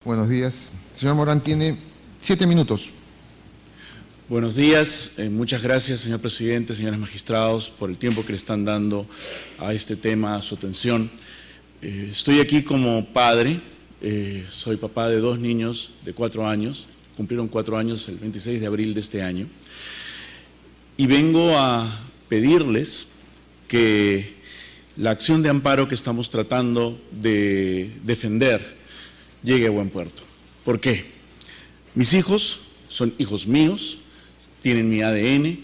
Buenos días. Señor Morán, tiene 7 minutos. Buenos días. Muchas gracias, señor presidente, señores magistrados, por el tiempo que le están dando a este tema, a su atención. Estoy aquí como padre. Soy papá de 2 niños de 4 años. Cumplieron 4 años el 26 de abril de este año. Y vengo a pedirles que la acción de amparo que estamos tratando de defender llegue a buen puerto. ¿Por qué? Mis hijos son hijos míos, tienen mi ADN,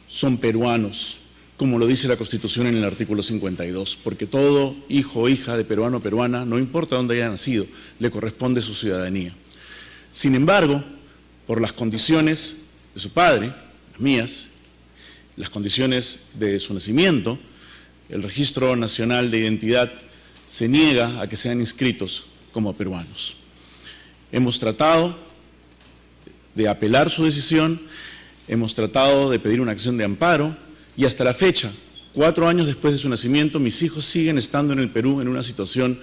son peruanos, como lo dice la Constitución en el artículo 52, porque todo hijo o hija de peruano o peruana, no importa dónde haya nacido, le corresponde su ciudadanía. Sin embargo, por las condiciones de su padre, las mías, las condiciones de su nacimiento, el Registro Nacional de Identidad se niega a que sean inscritos como peruanos. Hemos tratado de apelar su decisión, hemos tratado de pedir una acción de amparo y hasta la fecha, 4 años después de su nacimiento, mis hijos siguen estando en el Perú en una situación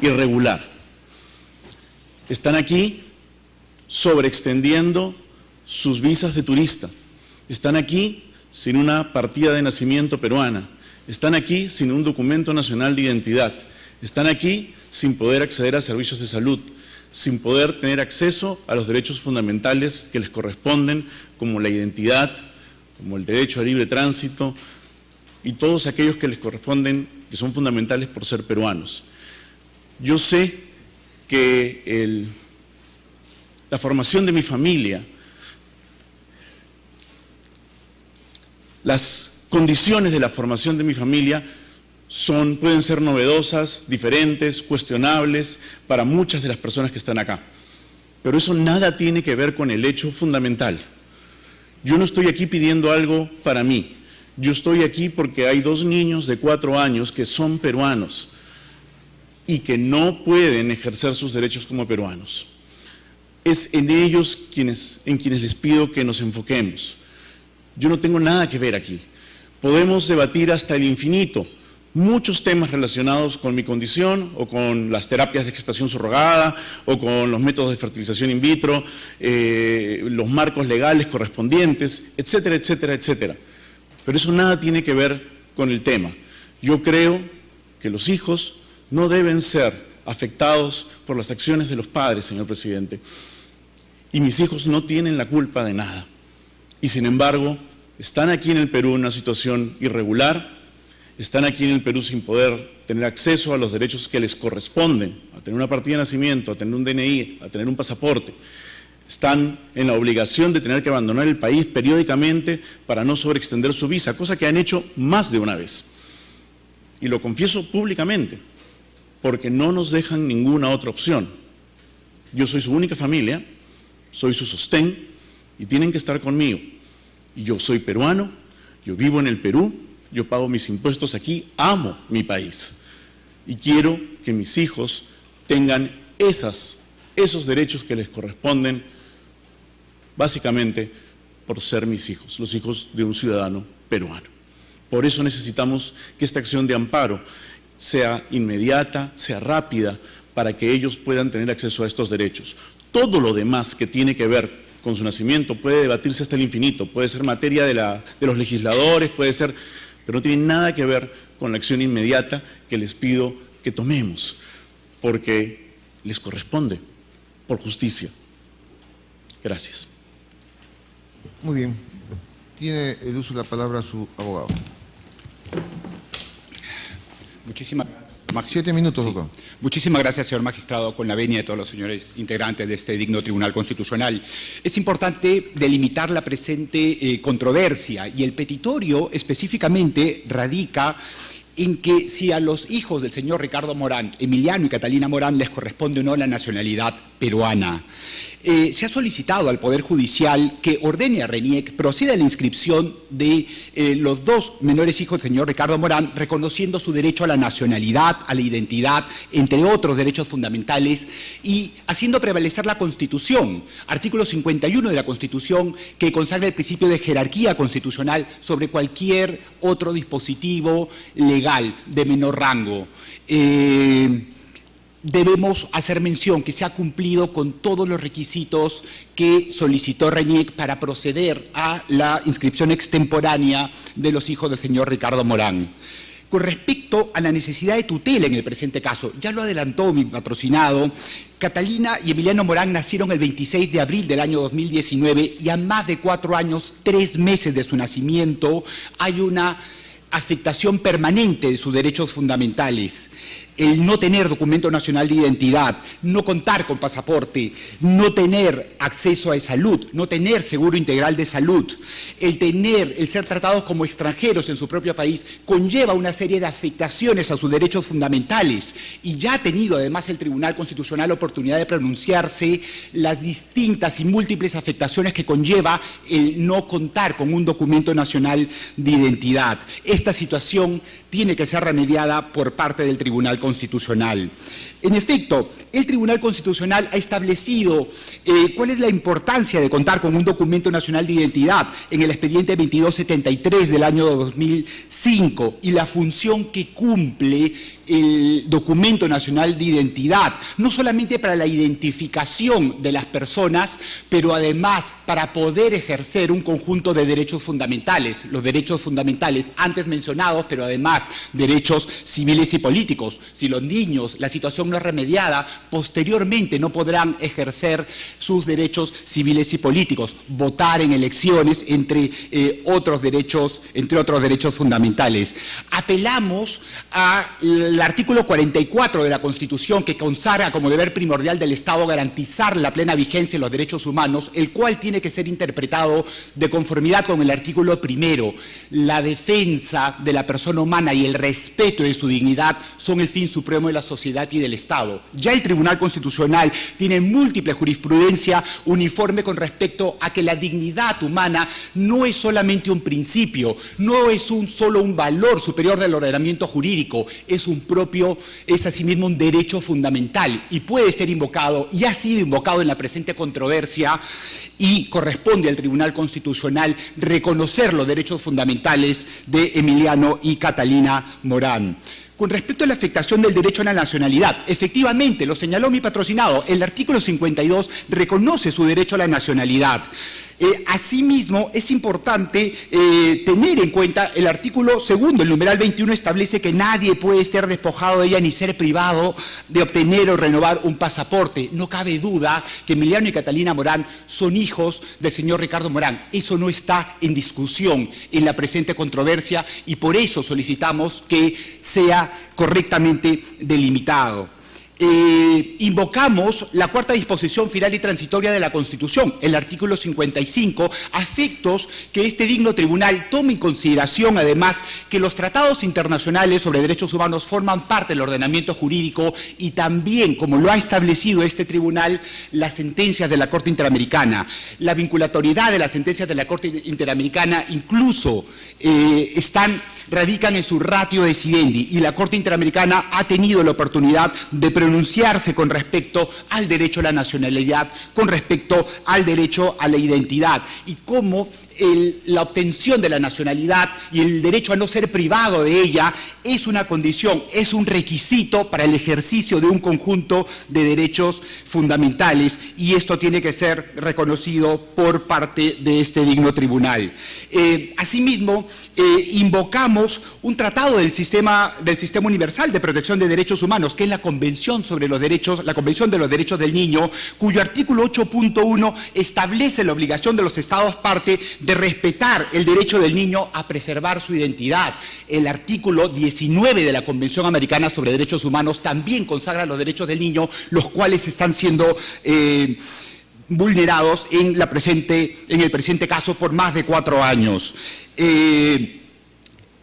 irregular. Están aquí sobreextendiendo sus visas de turista, están aquí sin una partida de nacimiento peruana, están aquí sin un documento nacional de identidad, están aquí sin poder acceder a servicios de salud, sin poder tener acceso a los derechos fundamentales que les corresponden, como la identidad, como el derecho a libre tránsito y todos aquellos que les corresponden, que son fundamentales por ser peruanos. Yo sé que la formación de mi familia, las condiciones de la formación de mi familia pueden ser novedosas, diferentes, cuestionables para muchas de las personas que están acá. Pero eso nada tiene que ver con el hecho fundamental. Yo no estoy aquí pidiendo algo para mí. Yo estoy aquí porque hay 2 niños de 4 años que son peruanos y que no pueden ejercer sus derechos como peruanos. Es en ellos en quienes les pido que nos enfoquemos. Yo no tengo nada que ver aquí. Podemos debatir hasta el infinito muchos temas relacionados con mi condición o con las terapias de gestación subrogada o con los métodos de fertilización in vitro, los marcos legales correspondientes, etcétera, etcétera, etcétera. Pero eso nada tiene que ver con el tema. Yo creo que los hijos no deben ser afectados por las acciones de los padres, señor presidente. Y mis hijos no tienen la culpa de nada. Y sin embargo, están aquí en el Perú en una situación irregular, están aquí en el Perú sin poder tener acceso a los derechos que les corresponden, a tener una partida de nacimiento, a tener un DNI, a tener un pasaporte. Están en la obligación de tener que abandonar el país periódicamente para no sobreextender su visa, cosa que han hecho más de una vez. Y lo confieso públicamente, porque no nos dejan ninguna otra opción. Yo soy su única familia, soy su sostén y tienen que estar conmigo. Y yo soy peruano, yo vivo en el Perú, yo pago mis impuestos aquí, amo mi país y quiero que mis hijos tengan esos derechos que les corresponden básicamente por ser mis hijos, los hijos de un ciudadano peruano. Por eso necesitamos que esta acción de amparo sea inmediata, sea rápida, para que ellos puedan tener acceso a estos derechos. Todo lo demás que tiene que ver con su nacimiento puede debatirse hasta el infinito, puede ser materia de los legisladores, puede ser, pero no tiene nada que ver con la acción inmediata que les pido que tomemos, porque les corresponde por justicia. Gracias. Muy bien. Tiene el uso de la palabra su abogado. Muchísimas gracias. 7 minutos, doctor. Muchísimas gracias, señor magistrado, con la venia de todos los señores integrantes de este digno Tribunal Constitucional. Es importante delimitar la presente controversia y el petitorio específicamente radica en que si a los hijos del señor Ricardo Morán, Emiliano y Catalina Morán, les corresponde o no la nacionalidad peruana. Se ha solicitado al Poder Judicial que ordene a RENIEC proceda a la inscripción de los 2 menores hijos del señor Ricardo Morán, reconociendo su derecho a la nacionalidad, a la identidad, entre otros derechos fundamentales, y haciendo prevalecer la Constitución, artículo 51 de la Constitución, que consagra el principio de jerarquía constitucional sobre cualquier otro dispositivo legal de menor rango. debemos hacer mención que se ha cumplido con todos los requisitos que solicitó RENIEC para proceder a la inscripción extemporánea de los hijos del señor Ricardo Morán. Con respecto a la necesidad de tutela en el presente caso, ya lo adelantó mi patrocinado, Catalina y Emiliano Morán nacieron el 26 de abril del año 2019 y a más de 4 años, 3 meses de su nacimiento, hay una afectación permanente de sus derechos fundamentales. El no tener documento nacional de identidad, no contar con pasaporte, no tener acceso a salud, no tener seguro integral de salud, el ser tratados como extranjeros en su propio país, conlleva una serie de afectaciones a sus derechos fundamentales. Y ya ha tenido además el Tribunal Constitucional la oportunidad de pronunciarse las distintas y múltiples afectaciones que conlleva el no contar con un documento nacional de identidad. Esta situación tiene que ser remediada por parte del Tribunal Constitucional. En efecto, el Tribunal Constitucional ha establecido cuál es la importancia de contar con un documento nacional de identidad en el expediente 2273 del año 2005 y la función que cumple el documento nacional de identidad, no solamente para la identificación de las personas, pero además para poder ejercer un conjunto de derechos fundamentales, los derechos fundamentales antes mencionados, pero además derechos civiles y políticos. Si los niños, la situación no es remediada, posteriormente no podrán ejercer sus derechos civiles y políticos, votar en elecciones, entre otros derechos fundamentales. Apelamos al artículo 44 de la Constitución, que consagra como deber primordial del Estado garantizar la plena vigencia de los derechos humanos, el cual tiene que ser interpretado de conformidad con el artículo primero. La defensa de la persona humana y el respeto de su dignidad son el fin supremo de la sociedad y del Estado. Ya el Tribunal Constitucional tiene múltiple jurisprudencia uniforme con respecto a que la dignidad humana no es solamente un principio, no es solo un valor superior del ordenamiento jurídico, es asimismo un derecho fundamental y puede ser invocado y ha sido invocado en la presente controversia, y corresponde al Tribunal Constitucional reconocer los derechos fundamentales de Emiliano y Catalina Morán. Con respecto a la afectación del derecho a la nacionalidad, efectivamente, lo señaló mi patrocinado, el artículo 52 reconoce su derecho a la nacionalidad. Asimismo, es importante tener en cuenta el artículo segundo, el numeral 21 establece que nadie puede ser despojado de ella ni ser privado de obtener o renovar un pasaporte. No cabe duda que Emiliano y Catalina Morán son hijos del señor Ricardo Morán. Eso no está en discusión en la presente controversia y por eso solicitamos que sea correctamente delimitado. Invocamos la cuarta disposición final y transitoria de la Constitución, el artículo 55, a efectos que este digno tribunal tome en consideración además que los tratados internacionales sobre derechos humanos forman parte del ordenamiento jurídico y también, como lo ha establecido este tribunal, las sentencias de la Corte Interamericana. La vinculatoriedad de las sentencias de la Corte Interamericana incluso radican en su ratio decidendi y la Corte Interamericana ha tenido la oportunidad de pronunciarse con respecto al derecho a la nacionalidad, con respecto al derecho a la identidad y cómo la obtención de la nacionalidad y el derecho a no ser privado de ella es una condición, es un requisito para el ejercicio de un conjunto de derechos fundamentales y esto tiene que ser reconocido por parte de este digno tribunal. Asimismo, invocamos un tratado del Sistema Universal de Protección de Derechos Humanos, que es la Convención sobre los Derechos, la Convención de los Derechos del Niño, cuyo artículo 8.1 establece la obligación de los Estados parte de respetar el derecho del niño a preservar su identidad. El artículo 19 de la Convención Americana sobre Derechos Humanos también consagra los derechos del niño, los cuales están siendo vulnerados en el presente caso por más de 4 años.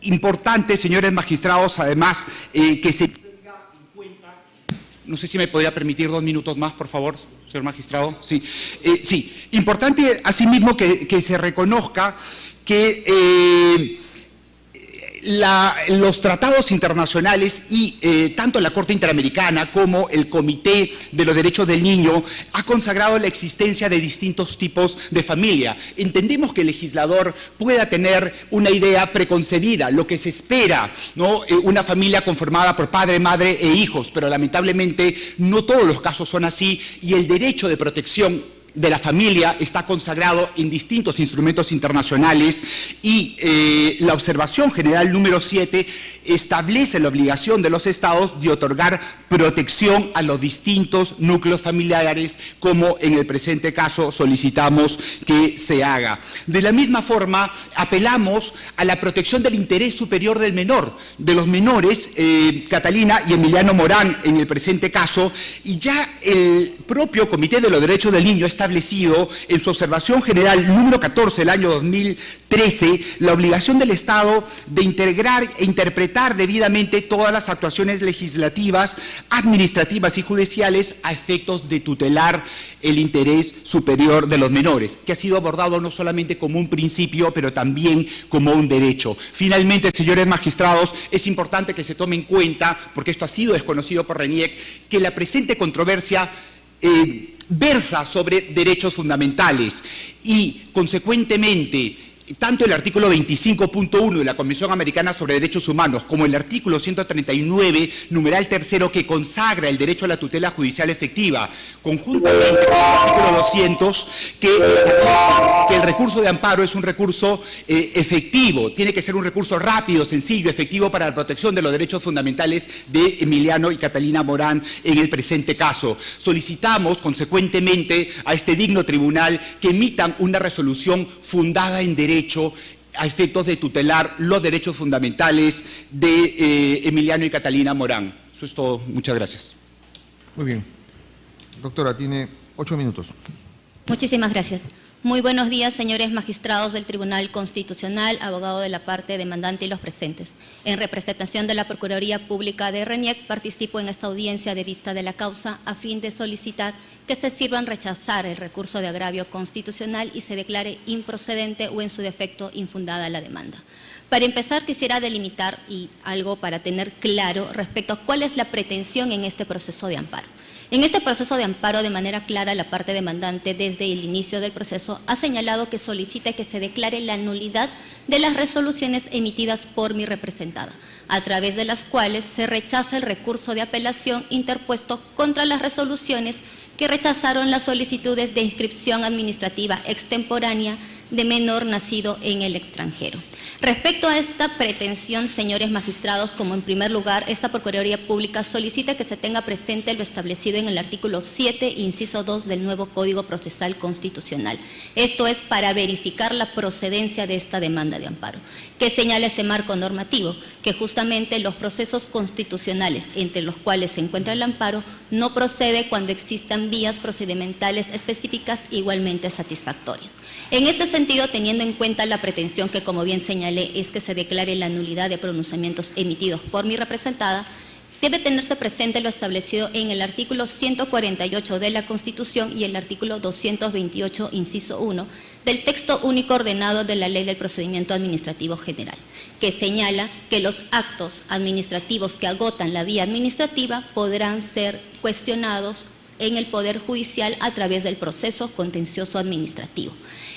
Importante, señores magistrados, además, que se tenga en cuenta. No sé si me podría permitir 2 minutos más, por favor, señor magistrado. Sí, sí. Importante, asimismo, que se reconozca que Los tratados internacionales y tanto la Corte Interamericana como el Comité de los Derechos del Niño ha consagrado la existencia de distintos tipos de familia. Entendemos que el legislador pueda tener una idea preconcebida, lo que se espera, ¿no? Una familia conformada por padre, madre e hijos, pero lamentablemente no todos los casos son así y el derecho de protección de la familia está consagrado en distintos instrumentos internacionales y la observación general número 7 establece la obligación de los estados de otorgar protección a los distintos núcleos familiares, como en el presente caso solicitamos que se haga. De la misma forma, apelamos a la protección del interés superior del menor, de los menores, Catalina y Emiliano Morán en el presente caso, y ya el propio Comité de los Derechos del Niño está establecido en su observación general número 14 del año 2013 la obligación del Estado de integrar e interpretar debidamente todas las actuaciones legislativas, administrativas y judiciales a efectos de tutelar el interés superior de los menores, que ha sido abordado no solamente como un principio, pero también como un derecho. Finalmente, señores magistrados, es importante que se tome en cuenta, porque esto ha sido desconocido por RENIEC, que la presente controversia versa sobre derechos fundamentales y, consecuentemente, tanto el artículo 25.1 de la Convención Americana sobre Derechos Humanos como el artículo 139, numeral tercero, que consagra el derecho a la tutela judicial efectiva, conjuntamente con el artículo 200, que establece que el recurso de amparo es un recurso efectivo, tiene que ser un recurso rápido, sencillo, efectivo para la protección de los derechos fundamentales de Emiliano y Catalina Morán en el presente caso. Solicitamos, consecuentemente, a este digno tribunal que emitan una resolución fundada en derecho a efectos de tutelar los derechos fundamentales de Emiliano y Catalina Morán. Eso es todo. Muchas gracias. Muy bien. Doctora, tiene 8 minutos. Muchísimas gracias. Muy buenos días, señores magistrados del Tribunal Constitucional, abogado de la parte demandante y los presentes. En representación de la Procuraduría Pública de RENIEC, participo en esta audiencia de vista de la causa a fin de solicitar que se sirvan rechazar el recurso de agravio constitucional y se declare improcedente o en su defecto infundada la demanda. Para empezar, quisiera delimitar algo para tener claro respecto a cuál es la pretensión en este proceso de amparo. En este proceso de amparo, de manera clara, la parte demandante desde el inicio del proceso ha señalado que solicita que se declare la nulidad de las resoluciones emitidas por mi representada, a través de las cuales se rechaza el recurso de apelación interpuesto contra las resoluciones que rechazaron las solicitudes de inscripción administrativa extemporánea de menor nacido en el extranjero. Respecto a esta pretensión, señores magistrados, como en primer lugar, esta Procuraduría Pública solicita que se tenga presente lo establecido en el artículo 7, inciso 2 del nuevo Código Procesal Constitucional. Esto es para verificar la procedencia de esta demanda de amparo, que señala este marco normativo, que justamente los procesos constitucionales entre los cuales se encuentra el amparo no procede cuando existan vías procedimentales específicas igualmente satisfactorias. En este sentido, teniendo en cuenta la pretensión que, como bien señalé, es que se declare la nulidad de pronunciamientos emitidos por mi representada, debe tenerse presente lo establecido en el artículo 148 de la Constitución y el artículo 228, inciso 1, del texto único ordenado de la Ley del Procedimiento Administrativo General, que señala que los actos administrativos que agotan la vía administrativa podrán ser cuestionados en el Poder Judicial a través del proceso contencioso administrativo.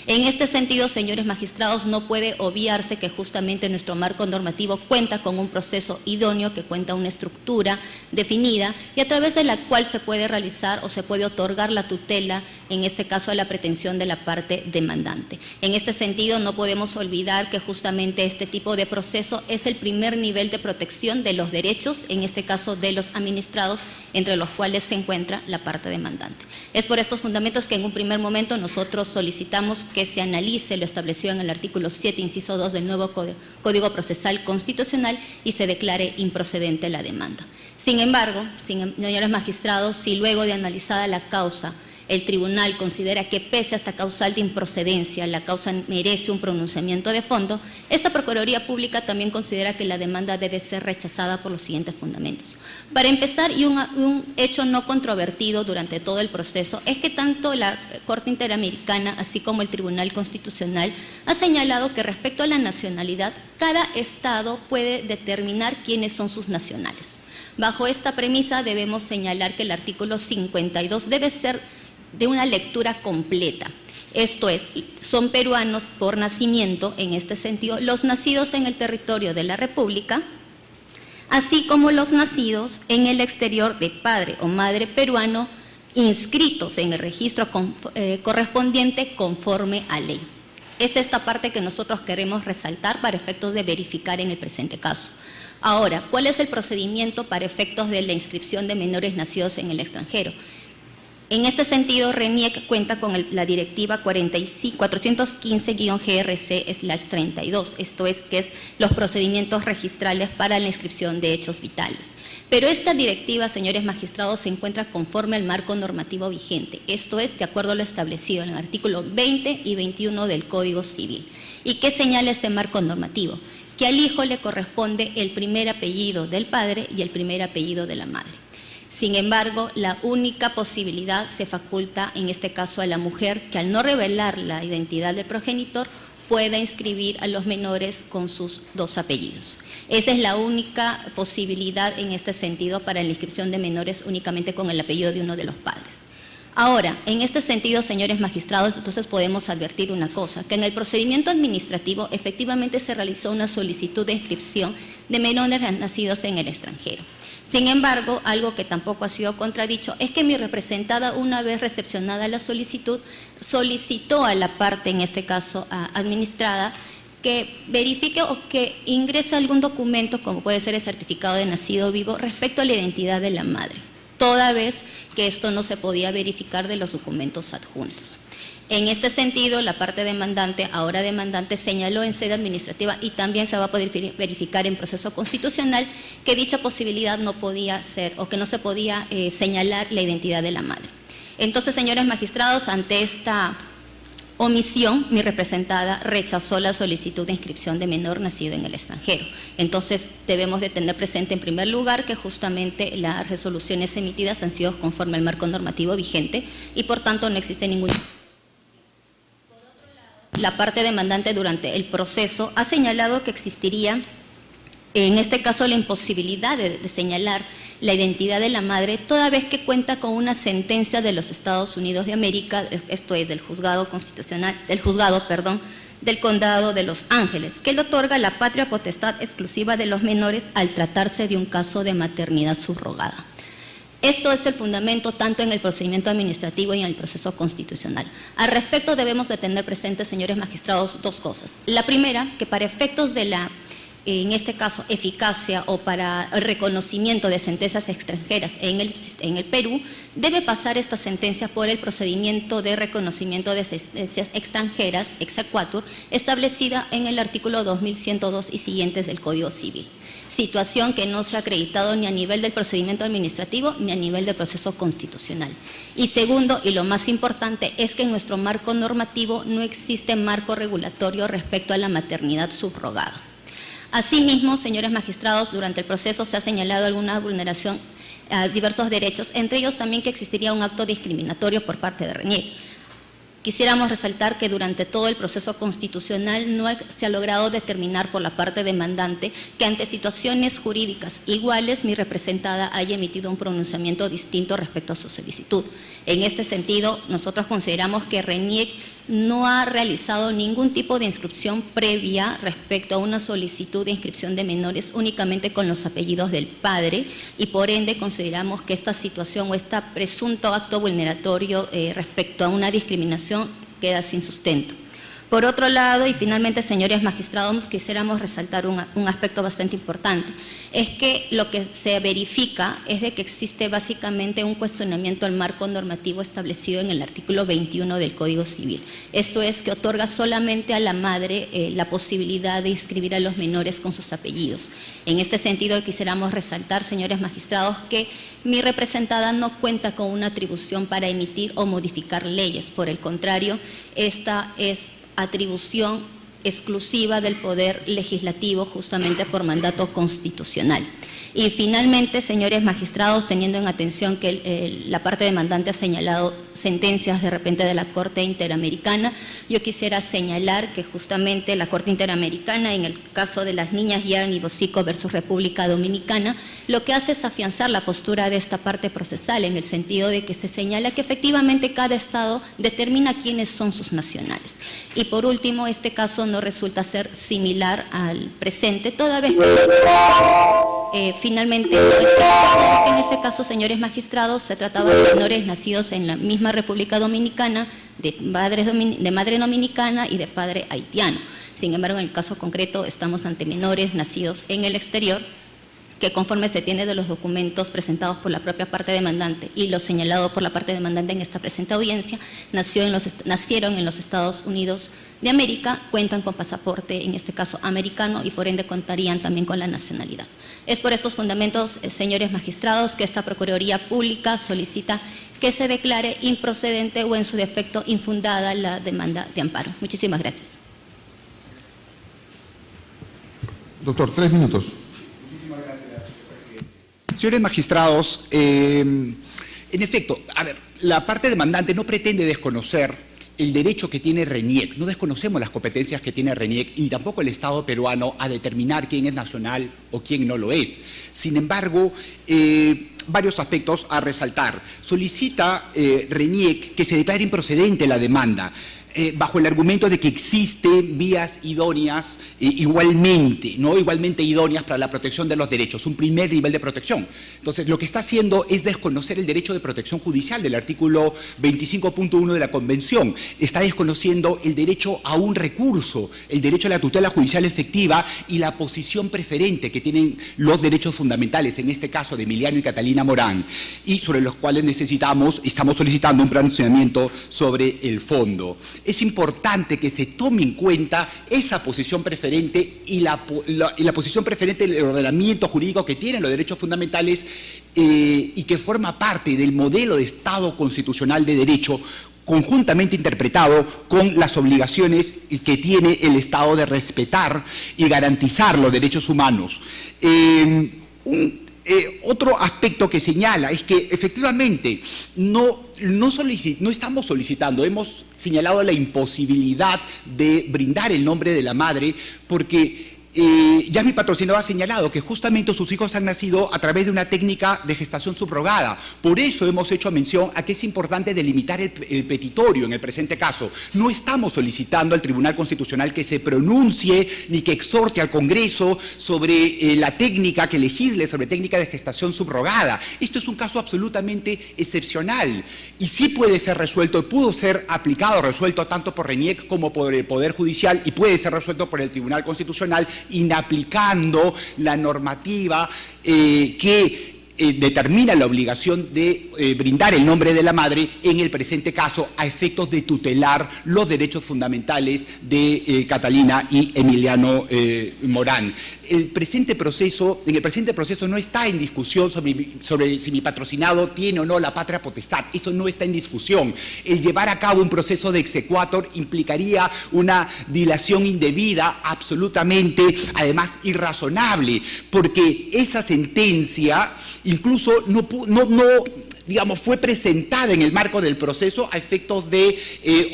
En este sentido, señores magistrados, no puede obviarse que justamente nuestro marco normativo cuenta con un proceso idóneo que cuenta una estructura definida y a través de la cual se puede realizar o se puede otorgar la tutela, en este caso a la pretensión de la parte demandante. En este sentido, no podemos olvidar que justamente este tipo de proceso es el primer nivel de protección de los derechos, en este caso de los administrados, entre los cuales se encuentra la parte demandante. Es por estos fundamentos que en un primer momento nosotros solicitamos que se analice lo establecido en el artículo 7, inciso 2 del nuevo Código Procesal Constitucional y se declare improcedente la demanda. Sin embargo, señores magistrados, si luego de analizada la causa el tribunal considera que pese a esta causal de improcedencia, la causa merece un pronunciamiento de fondo, esta Procuraduría Pública también considera que la demanda debe ser rechazada por los siguientes fundamentos. Para empezar, y un hecho no controvertido durante todo el proceso, es que tanto la Corte Interamericana, así como el Tribunal Constitucional, ha señalado que respecto a la nacionalidad, cada Estado puede determinar quiénes son sus nacionales. Bajo esta premisa debemos señalar que el artículo 52 debe ser de una lectura completa. Esto es, son peruanos por nacimiento, en este sentido, los nacidos en el territorio de la República, así como los nacidos en el exterior de padre o madre peruano inscritos en el registro correspondiente conforme a ley. Es esta parte que nosotros queremos resaltar para efectos de verificar en el presente caso. Ahora, ¿cuál es el procedimiento para efectos de la inscripción de menores nacidos en el extranjero? En este sentido, RENIEC cuenta con la directiva 415-GRC/32, esto es, que es los procedimientos registrales para la inscripción de hechos vitales. Pero esta directiva, señores magistrados, se encuentra conforme al marco normativo vigente, esto es, de acuerdo a lo establecido en el artículo 20 y 21 del Código Civil. ¿Y qué señala este marco normativo? Que al hijo le corresponde el primer apellido del padre y el primer apellido de la madre. Sin embargo, la única posibilidad se faculta, en este caso, a la mujer que al no revelar la identidad del progenitor pueda inscribir a los menores con sus dos apellidos. Esa es la única posibilidad en este sentido para la inscripción de menores únicamente con el apellido de uno de los padres. Ahora, en este sentido, señores magistrados, entonces podemos advertir una cosa, que en el procedimiento administrativo efectivamente se realizó una solicitud de inscripción de menores nacidos en el extranjero. Sin embargo, algo que tampoco ha sido contradicho es que mi representada, una vez recepcionada la solicitud, solicitó a la parte, en este caso administrada, que verifique o que ingrese algún documento, como puede ser el certificado de nacido vivo, respecto a la identidad de la madre, toda vez que esto no se podía verificar de los documentos adjuntos. En este sentido, la parte demandante, ahora demandante, señaló en sede administrativa y también se va a poder verificar en proceso constitucional que dicha posibilidad no podía ser o que no se podía señalar la identidad de la madre. Entonces, señores magistrados, ante esta omisión, mi representada rechazó la solicitud de inscripción de menor nacido en el extranjero. Entonces, debemos de tener presente en primer lugar que justamente las resoluciones emitidas han sido conforme al marco normativo vigente y por tanto no existe ningún... La parte demandante durante el proceso ha señalado que existiría, en este caso, la imposibilidad de señalar la identidad de la madre, toda vez que cuenta con una sentencia de los Estados Unidos de América, esto es, del juzgado del Condado de Los Ángeles, que le otorga la patria potestad exclusiva de los menores al tratarse de un caso de maternidad subrogada. Esto es el fundamento tanto en el procedimiento administrativo y en el proceso constitucional. Al respecto debemos de tener presentes, señores magistrados, dos cosas. La primera, que para efectos de la, en este caso, eficacia o para el reconocimiento de sentencias extranjeras en el Perú, debe pasar esta sentencia por el procedimiento de reconocimiento de sentencias extranjeras, exequatur, establecida en el artículo 2102 y siguientes del Código Civil. Situación que no se ha acreditado ni a nivel del procedimiento administrativo ni a nivel del proceso constitucional. Y segundo, y lo más importante, es que en nuestro marco normativo no existe marco regulatorio respecto a la maternidad subrogada. Asimismo, señores magistrados, durante el proceso se ha señalado alguna vulneración a diversos derechos, entre ellos también que existiría un acto discriminatorio por parte de RENIEC. Quisiéramos resaltar que durante todo el proceso constitucional no se ha logrado determinar por la parte demandante que ante situaciones jurídicas iguales mi representada haya emitido un pronunciamiento distinto respecto a su solicitud. En este sentido, nosotros consideramos que RENIEC no ha realizado ningún tipo de inscripción previa respecto a una solicitud de inscripción de menores únicamente con los apellidos del padre y por ende consideramos que esta situación o este presunto acto vulneratorio respecto a una discriminación queda sin sustento. Por otro lado, y finalmente, señores magistrados, quisiéramos resaltar un aspecto bastante importante. Es que lo que se verifica es de que existe básicamente un cuestionamiento al marco normativo establecido en el artículo 21 del Código Civil. Esto es que otorga solamente a la madre la posibilidad de inscribir a los menores con sus apellidos. En este sentido, quisiéramos resaltar, señores magistrados, que mi representada no cuenta con una atribución para emitir o modificar leyes. Por el contrario, esta es atribución exclusiva del Poder Legislativo, justamente por mandato constitucional. Y finalmente, señores magistrados, teniendo en atención que la parte demandante ha señalado sentencias de repente de la Corte Interamericana, yo quisiera señalar que justamente la Corte Interamericana, en el caso de las niñas Yang y Bosico versus República Dominicana, lo que hace es afianzar la postura de esta parte procesal, en el sentido de que se señala que efectivamente cada Estado determina quiénes son sus nacionales. Y por último, este caso no resulta ser similar al presente, toda vez que finalmente no es cierto que en ese caso, señores magistrados, se trataba de menores nacidos en la misma República Dominicana, de madre dominicana y de padre haitiano. Sin embargo, en el caso concreto estamos ante menores nacidos en el exterior, que conforme se tiene de los documentos presentados por la propia parte demandante y lo señalado por la parte demandante en esta presente audiencia, nacieron en los Estados Unidos de América, cuentan con pasaporte, en este caso americano, y por ende contarían también con la nacionalidad. Es por estos fundamentos, señores magistrados, que esta Procuraduría Pública solicita que se declare improcedente o en su defecto infundada la demanda de amparo. Muchísimas gracias. Doctor, 3 minutos. Señores magistrados, en efecto, a ver, la parte demandante no pretende desconocer el derecho que tiene RENIEC. No desconocemos las competencias que tiene RENIEC ni tampoco el Estado peruano a determinar quién es nacional o quién no lo es. Sin embargo, varios aspectos a resaltar. Solicita RENIEC que se declare improcedente la demanda, bajo el argumento de que existen vías idóneas igualmente idóneas para la protección de los derechos, un primer nivel de protección. Entonces, lo que está haciendo es desconocer el derecho de protección judicial del artículo 25.1 de la Convención. Está desconociendo el derecho a un recurso, el derecho a la tutela judicial efectiva y la posición preferente que tienen los derechos fundamentales, en este caso de Emiliano y Catalina Morán, y sobre los cuales estamos solicitando un pronunciamiento sobre el fondo. Es importante que se tome en cuenta esa posición preferente y la posición preferente del ordenamiento jurídico que tienen los derechos fundamentales y que forma parte del modelo de Estado constitucional de derecho, conjuntamente interpretado con las obligaciones que tiene el Estado de respetar y garantizar los derechos humanos. Otro aspecto que señala es que efectivamente no estamos solicitando, hemos señalado la imposibilidad de brindar el nombre de la madre porque ya mi patrocinador ha señalado que justamente sus hijos han nacido a través de una técnica de gestación subrogada. Por eso hemos hecho mención a que es importante delimitar el petitorio en el presente caso. No estamos solicitando al Tribunal Constitucional que se pronuncie ni que exhorte al Congreso sobre la técnica, que legisle sobre técnica de gestación subrogada. Esto es un caso absolutamente excepcional y sí puede ser resuelto, pudo ser aplicado, resuelto tanto por RENIEC como por el Poder Judicial y puede ser resuelto por el Tribunal Constitucional, inaplicando la normativa que determina la obligación de brindar el nombre de la madre en el presente caso a efectos de tutelar los derechos fundamentales de Catalina y Emiliano Morán. En el presente proceso no está en discusión sobre si mi patrocinado tiene o no la patria potestad. Eso no está en discusión. El llevar a cabo un proceso de exequatur implicaría una dilación indebida, absolutamente, además, irrazonable, porque esa sentencia incluso fue presentada en el marco del proceso a efectos de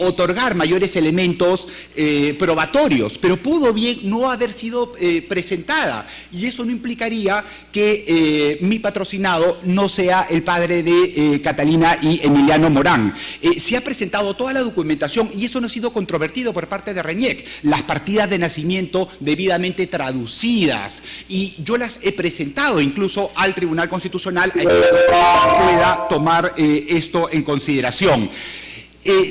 otorgar mayores elementos probatorios, pero pudo bien no haber sido presentada, y eso no implicaría que mi patrocinado no sea el padre de Catalina y Emiliano Morán. Se ha presentado toda la documentación y eso no ha sido controvertido por parte de RENIEC, las partidas de nacimiento debidamente traducidas, y yo las he presentado incluso al Tribunal Constitucional a que pueda tomar esto en consideración.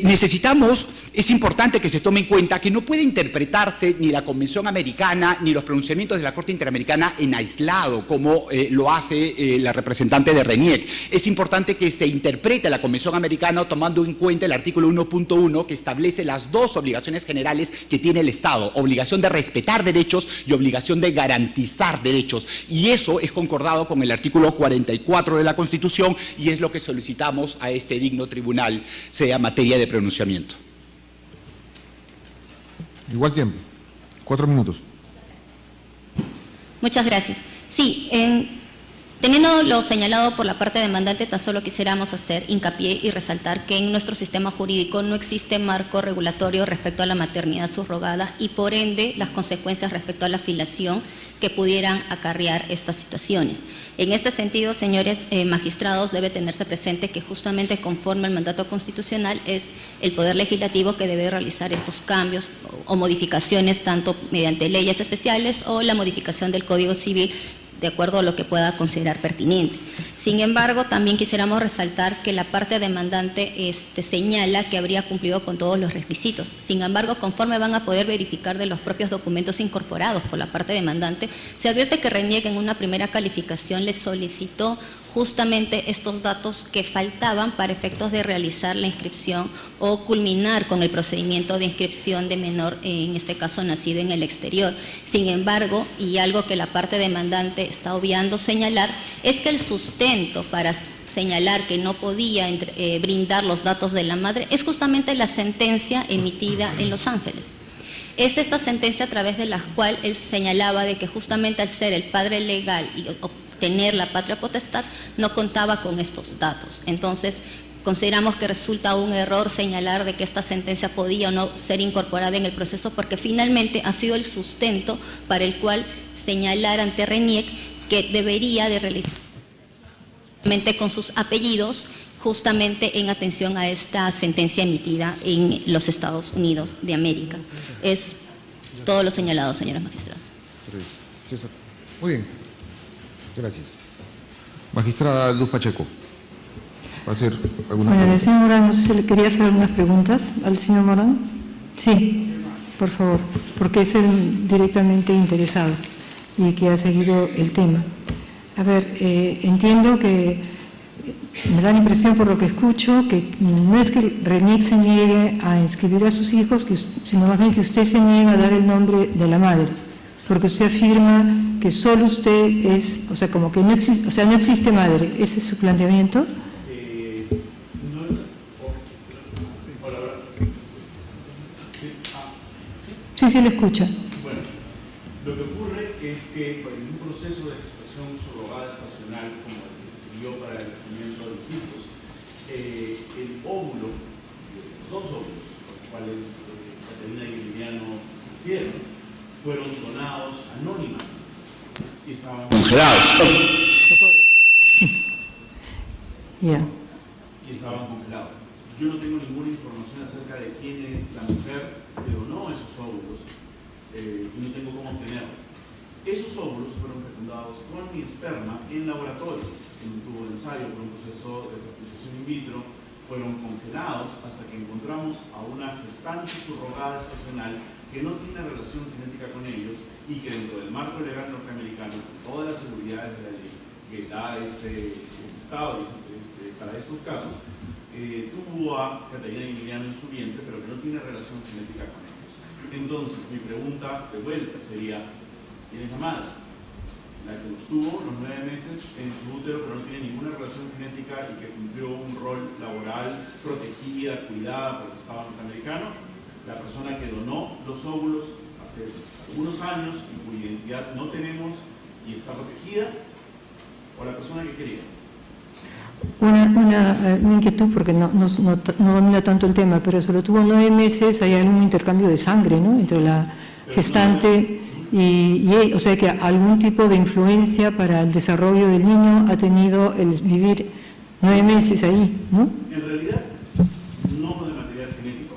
Necesitamos Es importante que se tome en cuenta que no puede interpretarse ni la Convención Americana ni los pronunciamientos de la Corte Interamericana en aislado, como lo hace la representante de RENIEC. Es importante que se interprete la Convención Americana tomando en cuenta el artículo 1.1, que establece las dos obligaciones generales que tiene el Estado: obligación de respetar derechos y obligación de garantizar derechos. Y eso es concordado con el artículo 44 de la Constitución, y es lo que solicitamos a este digno tribunal, sea materia de pronunciamiento. Igual tiempo. 4 minutos. Muchas gracias. Sí, teniendo lo señalado por la parte demandante, tan solo quisiéramos hacer hincapié y resaltar que en nuestro sistema jurídico no existe marco regulatorio respecto a la maternidad subrogada y por ende las consecuencias respecto a la filiación que pudieran acarrear estas situaciones. En este sentido, señores magistrados, debe tenerse presente que justamente conforme al mandato constitucional es el Poder Legislativo que debe realizar estos cambios o modificaciones tanto mediante leyes especiales o la modificación del Código Civil de acuerdo a lo que pueda considerar pertinente. Sin embargo, también quisiéramos resaltar que la parte demandante señala que habría cumplido con todos los requisitos. Sin embargo, conforme van a poder verificar de los propios documentos incorporados por la parte demandante, se advierte que RENIEC en una primera calificación le solicitó justamente estos datos que faltaban para efectos de realizar la inscripción o culminar con el procedimiento de inscripción de menor, en este caso nacido en el exterior. Sin embargo, y algo que la parte demandante está obviando señalar, es que el sustento para señalar que no podía brindar los datos de la madre es justamente la sentencia emitida en Los Ángeles. Es esta sentencia a través de la cual él señalaba de que justamente al ser el padre legal y obtener la patria potestad no contaba con estos datos. Entonces, consideramos que resulta un error señalar de que esta sentencia podía o no ser incorporada en el proceso porque finalmente ha sido el sustento para el cual señalar ante RENIEC que debería de realizar con sus apellidos justamente en atención a esta sentencia emitida en los Estados Unidos de América. Es todo lo señalado, señores magistrados. César. Muy bien. Gracias. Magistrada Luz Pacheco, ¿va a hacer alguna pregunta? Señor Morán, no sé si le quería hacer algunas preguntas al señor Morán. Sí, por favor, porque es el directamente interesado y que ha seguido el tema. A ver, entiendo que me da la impresión por lo que escucho que no es que RENIEC se niegue a inscribir a sus hijos, sino más bien que usted se niega a dar el nombre de la madre, porque usted afirma que solo usted es, o sea, como que no existe, o sea, no existe madre. ¿Ese es su planteamiento? Sí, le escucha. Bueno, lo que ocurre es que en un proceso de gestación subrogada estacional como el que se siguió para el nacimiento de los hijos, el óvulo, los dos óvulos, los cuales Catalina y Emiliano hicieron, fueron donados anónimamente y estaban congelados. Ya. Y estaban congelados. Yo no tengo ninguna información acerca de quién es la mujer que donó esos óvulos y no tengo cómo obtenerlo. Esos óvulos fueron fecundados con mi esperma en laboratorio, en un tubo de ensayo, por un proceso de fertilización in vitro, fueron congelados hasta que encontramos a una gestante subrogada estacional que no tiene relación genética con ellos y que dentro del marco legal norteamericano, con todas las seguridades de la ley que da ese estado para estos casos, tuvo a Catalina y Emiliano en su vientre, pero que no tiene relación genética con ellos. Entonces, mi pregunta de vuelta sería, ¿quién es la madre? La que los tuvo los 9 meses en su útero, pero no tiene ninguna relación genética y que cumplió un rol laboral, protegida, cuidada por el Estado norteamericano. La persona que donó los óvulos hace algunos años y cuya identidad no tenemos y está protegida, o la persona que quería. Una inquietud, porque no domina tanto el tema, pero solo tuvo 9 meses, hay algún intercambio de sangre, ¿no?, entre la gestante y o sea que algún tipo de influencia para el desarrollo del niño ha tenido el vivir 9 meses ahí, ¿no? En realidad, no de material genético,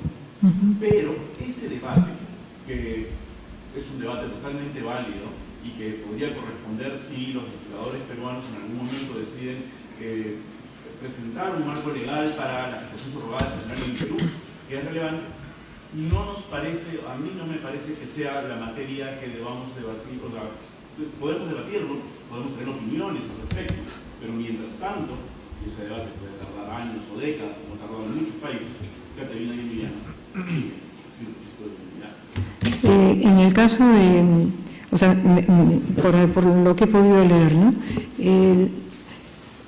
pero ese debate, que es un debate totalmente válido y que podría corresponder si los legisladores peruanos en algún momento deciden presentar un marco legal para la gestación subrogada estacional en Perú, que es relevante, no nos parece, a mí no me parece que sea la materia que debamos debatir, o sea, podemos debatirlo, podemos tener opiniones al respecto, pero mientras tanto, ese debate puede tardar años o décadas, como ha tardado en muchos países, Caterina y Emiliano, sí, en el caso de, o sea, por lo que he podido leer, ¿no?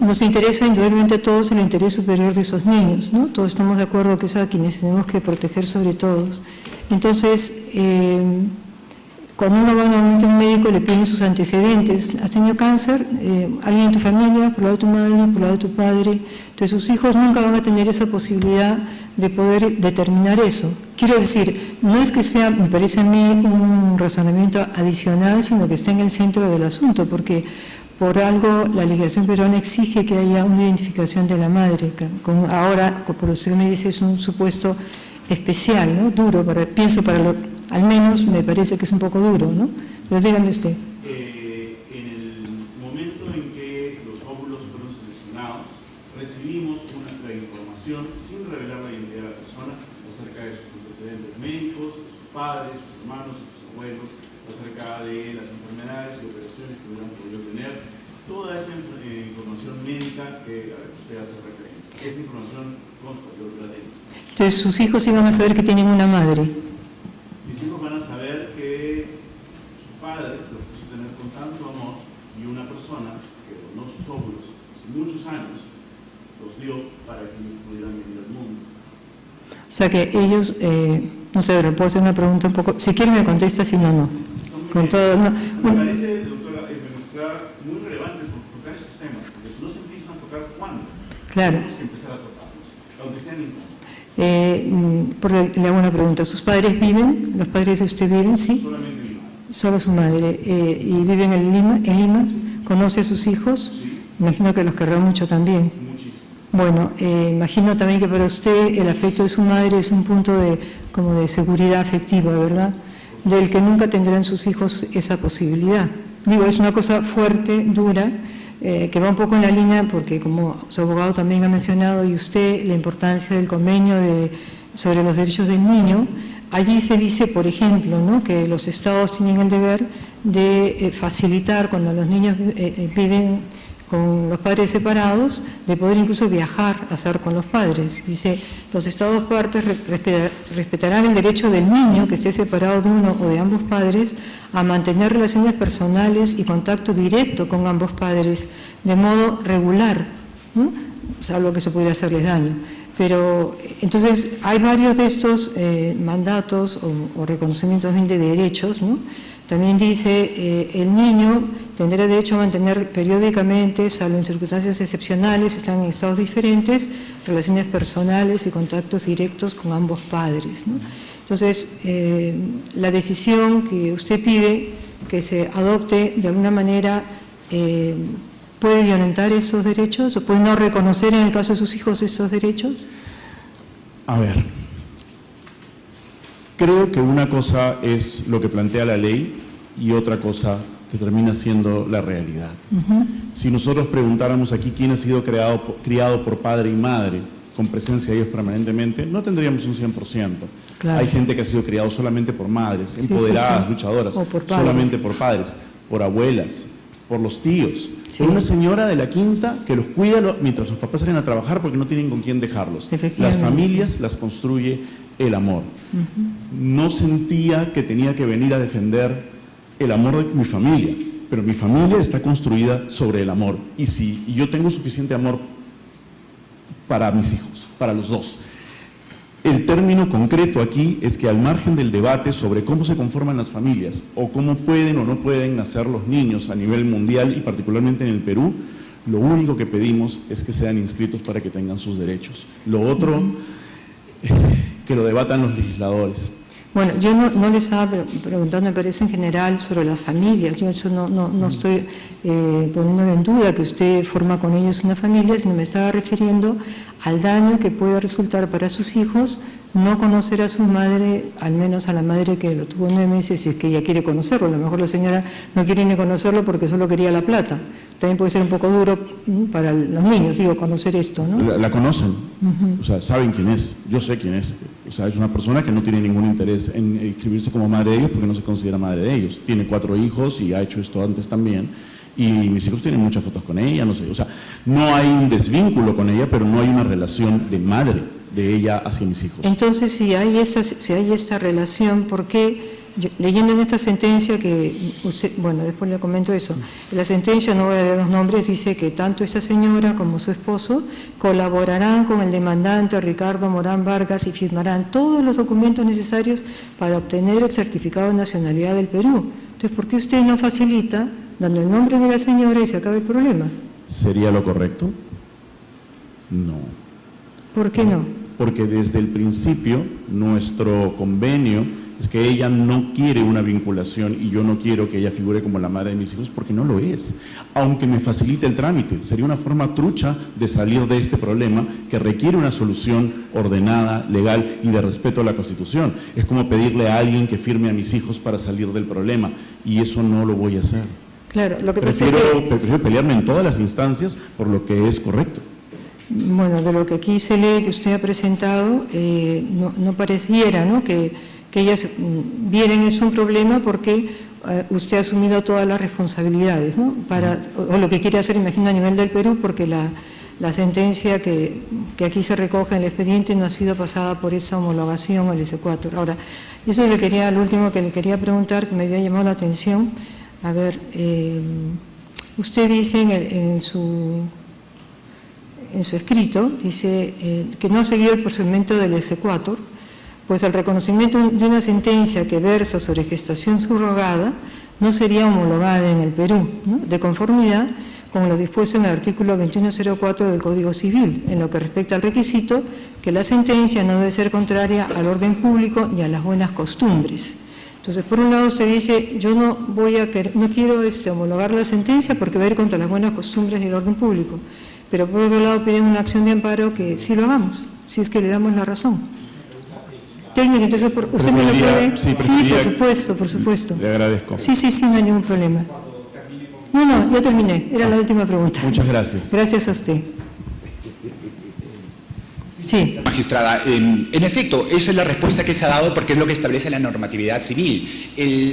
Nos interesa indudablemente a todos el interés superior de esos niños, ¿no? Todos estamos de acuerdo que es a quienes tenemos que proteger sobre todos. Entonces, cuando uno va normalmente a un médico le piden sus antecedentes. ¿Has tenido cáncer? ¿Alguien en tu familia? ¿Por lado de tu madre? ¿Por lado de tu padre? Entonces sus hijos nunca van a tener esa posibilidad de poder determinar eso. Quiero decir, no es que sea, me parece a mí, un razonamiento adicional, sino que está en el centro del asunto, porque por algo la legislación peruana exige que haya una identificación de la madre. Ahora, por lo que me dice, es un supuesto especial, ¿no? Duro, pienso para lo, al menos me parece que es un poco duro, ¿no? Pero dígame usted. En el momento en que los óvulos fueron seleccionados, recibimos la información sin revelar la identidad de la persona acerca de sus antecedentes médicos, de sus padres, sus hermanos, sus abuelos, acerca de las enfermedades y operaciones que hubieran podido tener, toda esa información médica que usted hace referencia. Esa información consta, yo la tengo. Entonces, sus hijos iban a saber que tienen una madre. Mis hijos van a saber que su padre los quiso tener con tanto amor y una persona que donó sus óvulos hace muchos años los dio para que ellos pudieran venir al mundo. O sea que ellos, no sé, pero puedo hacer una pregunta un poco, si quiere me contesta, si no, no. Con todo, no. Me parece, doctora, muy relevante tocar estos temas, porque si no se empiezan a tocar, ¿cuándo? Claro. Tenemos que empezar a tocarlos, aunque sean incómodos. Le hago una pregunta, ¿sus padres viven? ¿Los padres de usted viven? ¿Sí? Solamente mi madre. Solo su madre. ¿Y viven en Lima? ¿Conoce a sus hijos? Sí. Imagino que los querrá mucho también. Muchísimo. Bueno, imagino también que para usted el afecto de su madre es un punto como de seguridad afectiva, ¿verdad? Del que nunca tendrán sus hijos esa posibilidad. Digo, es una cosa fuerte, dura, que va un poco en la línea, porque como su abogado también ha mencionado, y usted, la importancia del convenio sobre los derechos del niño. Allí se dice, por ejemplo, ¿no?, que los estados tienen el deber de facilitar, cuando los niños viven con los padres separados, de poder incluso viajar a estar con los padres. Dice, los estados partes respetarán el derecho del niño que esté separado de uno o de ambos padres a mantener relaciones personales y contacto directo con ambos padres de modo regular, ¿no?, salvo que eso pudiera hacerles daño. Pero entonces hay varios de estos mandatos o reconocimientos de derechos, ¿no? También dice, el niño tendrá derecho a mantener periódicamente, salvo en circunstancias excepcionales, están en estados diferentes, relaciones personales y contactos directos con ambos padres, ¿no? Entonces, la decisión que usted pide que se adopte de alguna manera ¿puede violentar esos derechos o puede no reconocer en el caso de sus hijos esos derechos? A ver, creo que una cosa es lo que plantea la ley y otra cosa que termina siendo la realidad. Si nosotros preguntáramos aquí quién ha sido criado por padre y madre, con presencia de ellos permanentemente, no tendríamos un 100%. Claro. Hay gente que ha sido criado solamente por madres, empoderadas, luchadoras, o por padres. solamente por padres, por abuelas, por los tíos, Sí. por una señora de la quinta que los cuida mientras los papás salen a trabajar porque no tienen con quién dejarlos. Las familias las construye el amor. No sentía que tenía que venir a defender el amor de mi familia, pero mi familia está construida sobre el amor. Y yo tengo suficiente amor para mis hijos, para los dos. El término concreto aquí es que al margen del debate sobre cómo se conforman las familias o cómo pueden o no pueden nacer los niños a nivel mundial y particularmente en el Perú, lo único que pedimos es que sean inscritos para que tengan sus derechos. Lo otro, que lo debatan los legisladores. Bueno, yo no les estaba preguntando, me parece en general, sobre las familias. Yo eso no estoy poniendo en duda que usted forma con ellos una familia, sino me estaba refiriendo al daño que puede resultar para sus hijos no conocer a su madre, al menos a la madre que lo tuvo 9 meses, si es que ella quiere conocerlo. A lo mejor la señora no quiere ni conocerlo porque solo quería la plata. También puede ser un poco duro para los niños, digo, conocer esto, ¿no? La conocen, o sea, saben quién es, yo sé quién es. O sea, es una persona que no tiene ningún interés en inscribirse como madre de ellos porque no se considera madre de ellos. Tiene 4 hijos y ha hecho esto antes también. Y mis hijos tienen muchas fotos con ella, no sé. O sea, no hay un desvínculo con ella, pero no hay una relación de madre de ella hacia mis hijos. Entonces, si hay esta relación, ¿por qué? Leyendo en esta sentencia que usted, bueno, después le comento eso, la sentencia, no voy a leer los nombres, dice que tanto esta señora como su esposo colaborarán con el demandante Ricardo Morán Vargas y firmarán todos los documentos necesarios para obtener el certificado de nacionalidad del Perú. Entonces, ¿por qué usted no facilita dando el nombre de la señora y se acaba el problema? ¿Sería lo correcto? No. ¿Por qué no? Porque desde el principio nuestro convenio es que ella no quiere una vinculación y yo no quiero que ella figure como la madre de mis hijos porque no lo es, aunque me facilite el trámite. Sería una forma trucha de salir de este problema que requiere una solución ordenada, legal y de respeto a la Constitución. Es como pedirle a alguien que firme a mis hijos para salir del problema y eso no lo voy a hacer. Claro, lo que pasa es que prefiero pelearme en todas las instancias por lo que es correcto. Bueno, de lo que aquí se lee que usted ha presentado, no pareciera, ¿no?, que ellas vieran es un problema porque usted ha asumido todas las responsabilidades, ¿no?, o lo que quiere hacer, imagino, a nivel del Perú, porque la sentencia que aquí se recoge en el expediente no ha sido pasada por esa homologación al S4. Ahora, eso es lo último que le quería preguntar, que me había llamado la atención. A ver, usted dice en su escrito, dice que no ha seguido el procedimiento del S4, pues el reconocimiento de una sentencia que versa sobre gestación subrogada no sería homologada en el Perú, ¿no?, de conformidad con lo dispuesto en el artículo 2104 del Código Civil, en lo que respecta al requisito que la sentencia no debe ser contraria al orden público ni a las buenas costumbres. Entonces, por un lado usted dice, yo no quiero homologar la sentencia porque va a ir contra las buenas costumbres y el orden público, pero por otro lado piden una acción de amparo que sí lo hagamos, si es que le damos la razón. Técnica, entonces usted me lo puede... Sí, por supuesto. Le agradezco. Sí, no hay ningún problema. No, ya terminé, era la última pregunta. Muchas gracias. Gracias a usted. Sí. Magistrada, en efecto, esa es la respuesta que se ha dado porque es lo que establece la normatividad civil.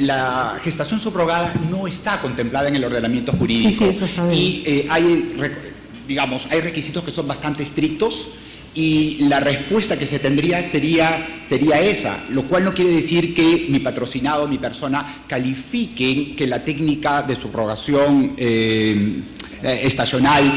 La gestación subrogada no está contemplada en el ordenamiento jurídico. Sí, eso sabemos. Y hay requisitos que son bastante estrictos y la respuesta que se tendría sería esa, lo cual no quiere decir que mi patrocinado, mi persona, califiquen que la técnica de subrogación estacional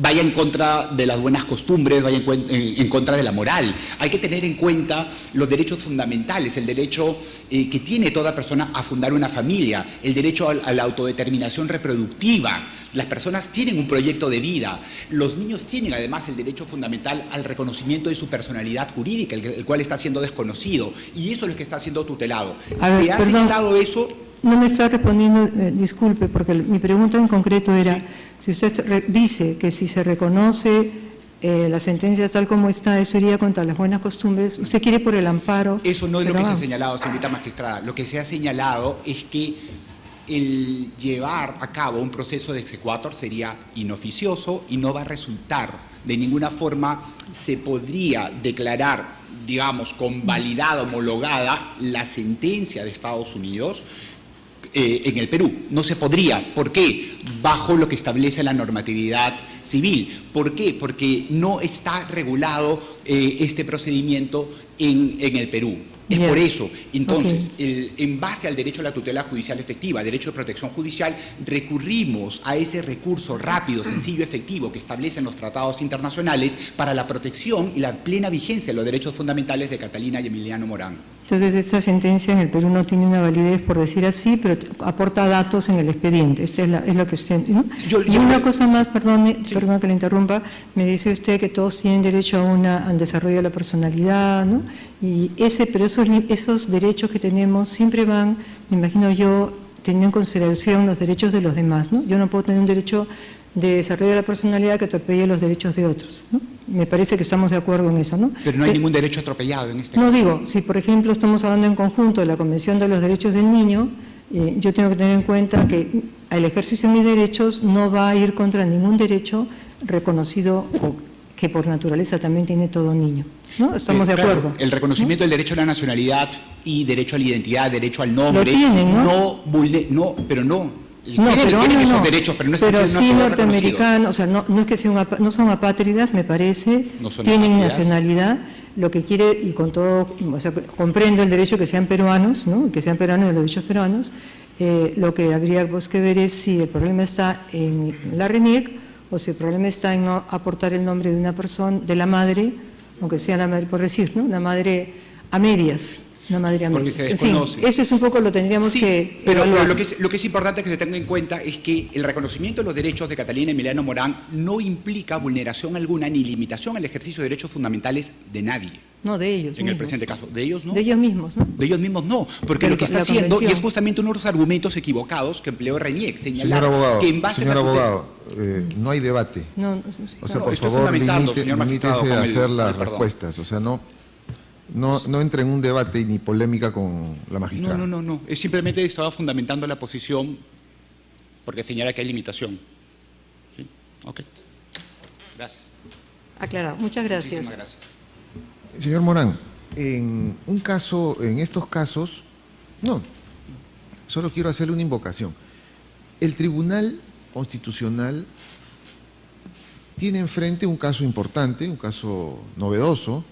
vaya en contra de las buenas costumbres, vaya en contra de la moral. Hay que tener en cuenta los derechos fundamentales, el derecho que tiene toda persona a fundar una familia, el derecho a la autodeterminación reproductiva. Las personas tienen un proyecto de vida. Los niños tienen además el derecho fundamental al reconocimiento de su personalidad jurídica, el cual está siendo desconocido, y eso es lo que está siendo tutelado. Se ha señalado eso. No me está respondiendo, disculpe, porque mi pregunta en concreto era, si usted dice que si se reconoce la sentencia tal como está, eso iría contra las buenas costumbres, usted quiere por el amparo. Eso no es lo que se ha señalado, señorita magistrada. Lo que se ha señalado es que el llevar a cabo un proceso de exequatur sería inoficioso y no va a resultar, de ninguna forma se podría declarar, digamos, convalidada, homologada la sentencia de Estados Unidos en el Perú. No se podría. ¿Por qué? Bajo lo que establece la normatividad civil. ¿Por qué? Porque no está regulado este procedimiento en el Perú. Es por eso. Entonces, en base al derecho a la tutela judicial efectiva, derecho de protección judicial, recurrimos a ese recurso rápido, sencillo, efectivo que establecen los tratados internacionales para la protección y la plena vigencia de los derechos fundamentales de Catalina y Emiliano Morán. Entonces, esta sentencia en el Perú no tiene una validez, por decir así, pero aporta datos en el expediente. Es lo que usted... ¿no? Y una cosa más, perdón que le interrumpa, me dice usted que todos tienen derecho al desarrollo de la personalidad, ¿no? Pero esos derechos que tenemos siempre van, me imagino yo, teniendo en consideración los derechos de los demás, ¿no? Yo no puedo tener un derecho de desarrollo de la personalidad que atropelle los derechos de otros, ¿no? Me parece que estamos de acuerdo en eso, ¿no? Pero no hay ningún derecho atropellado en este No caso. digo, si por ejemplo estamos hablando en conjunto de la Convención de los Derechos del Niño, yo tengo que tener en cuenta que el ejercicio de mis derechos no va a ir contra ningún derecho reconocido o que por naturaleza también tiene todo niño, ¿no? Estamos de Claro, acuerdo. el reconocimiento del derecho a la nacionalidad y derecho a la identidad, derecho al nombre, Lo tienen, ¿no? Tienen esos derechos, pero no están pero siendo sí reconocidos. norteamericanos, o sea, no es que sean, no son apátridas, me parece, No son tienen apátridas. nacionalidad, lo que quiere, y con todo, o sea, comprendo el derecho que sean peruanos, ¿no? Que sean peruanos y los derechos peruanos. Lo que habría pues, que ver es si el problema está en la RENIEC o si el problema está en no aportar el nombre de una persona, de la madre, aunque sea la madre, por decir, ¿no? Una madre a medias. Una madre a Porque medias. se En fin, desconoce. eso es un poco lo tendríamos Sí, que pero evaluar. lo que es importante que se tenga en cuenta es que el reconocimiento de los derechos de Catalina Emiliano Morán no implica vulneración alguna ni limitación al ejercicio de derechos fundamentales de nadie. No, de ellos En el mismos. presente caso, de ellos no. De ellos mismos, ¿no? De ellos mismos no, porque Pero lo que está la haciendo, y convención. es justamente uno de los argumentos equivocados que empleó Reñiec, señalar Señor abogado, que en base señor a la tutela- abogado, no hay debate. No, O sea, No, por estoy favor, fundamentando, señor magistrado, limítese a con el- hacer con las el perdón. respuestas. O sea, no entre en un debate ni polémica con la magistrada. No. Es simplemente estaba fundamentando la posición porque señala que hay limitación. ¿Sí? Ok. Gracias. aclarado. Muchas gracias. Muchísimas gracias. Señor Morán, en estos casos, no, solo quiero hacerle una invocación. El Tribunal Constitucional tiene enfrente un caso importante, un caso novedoso,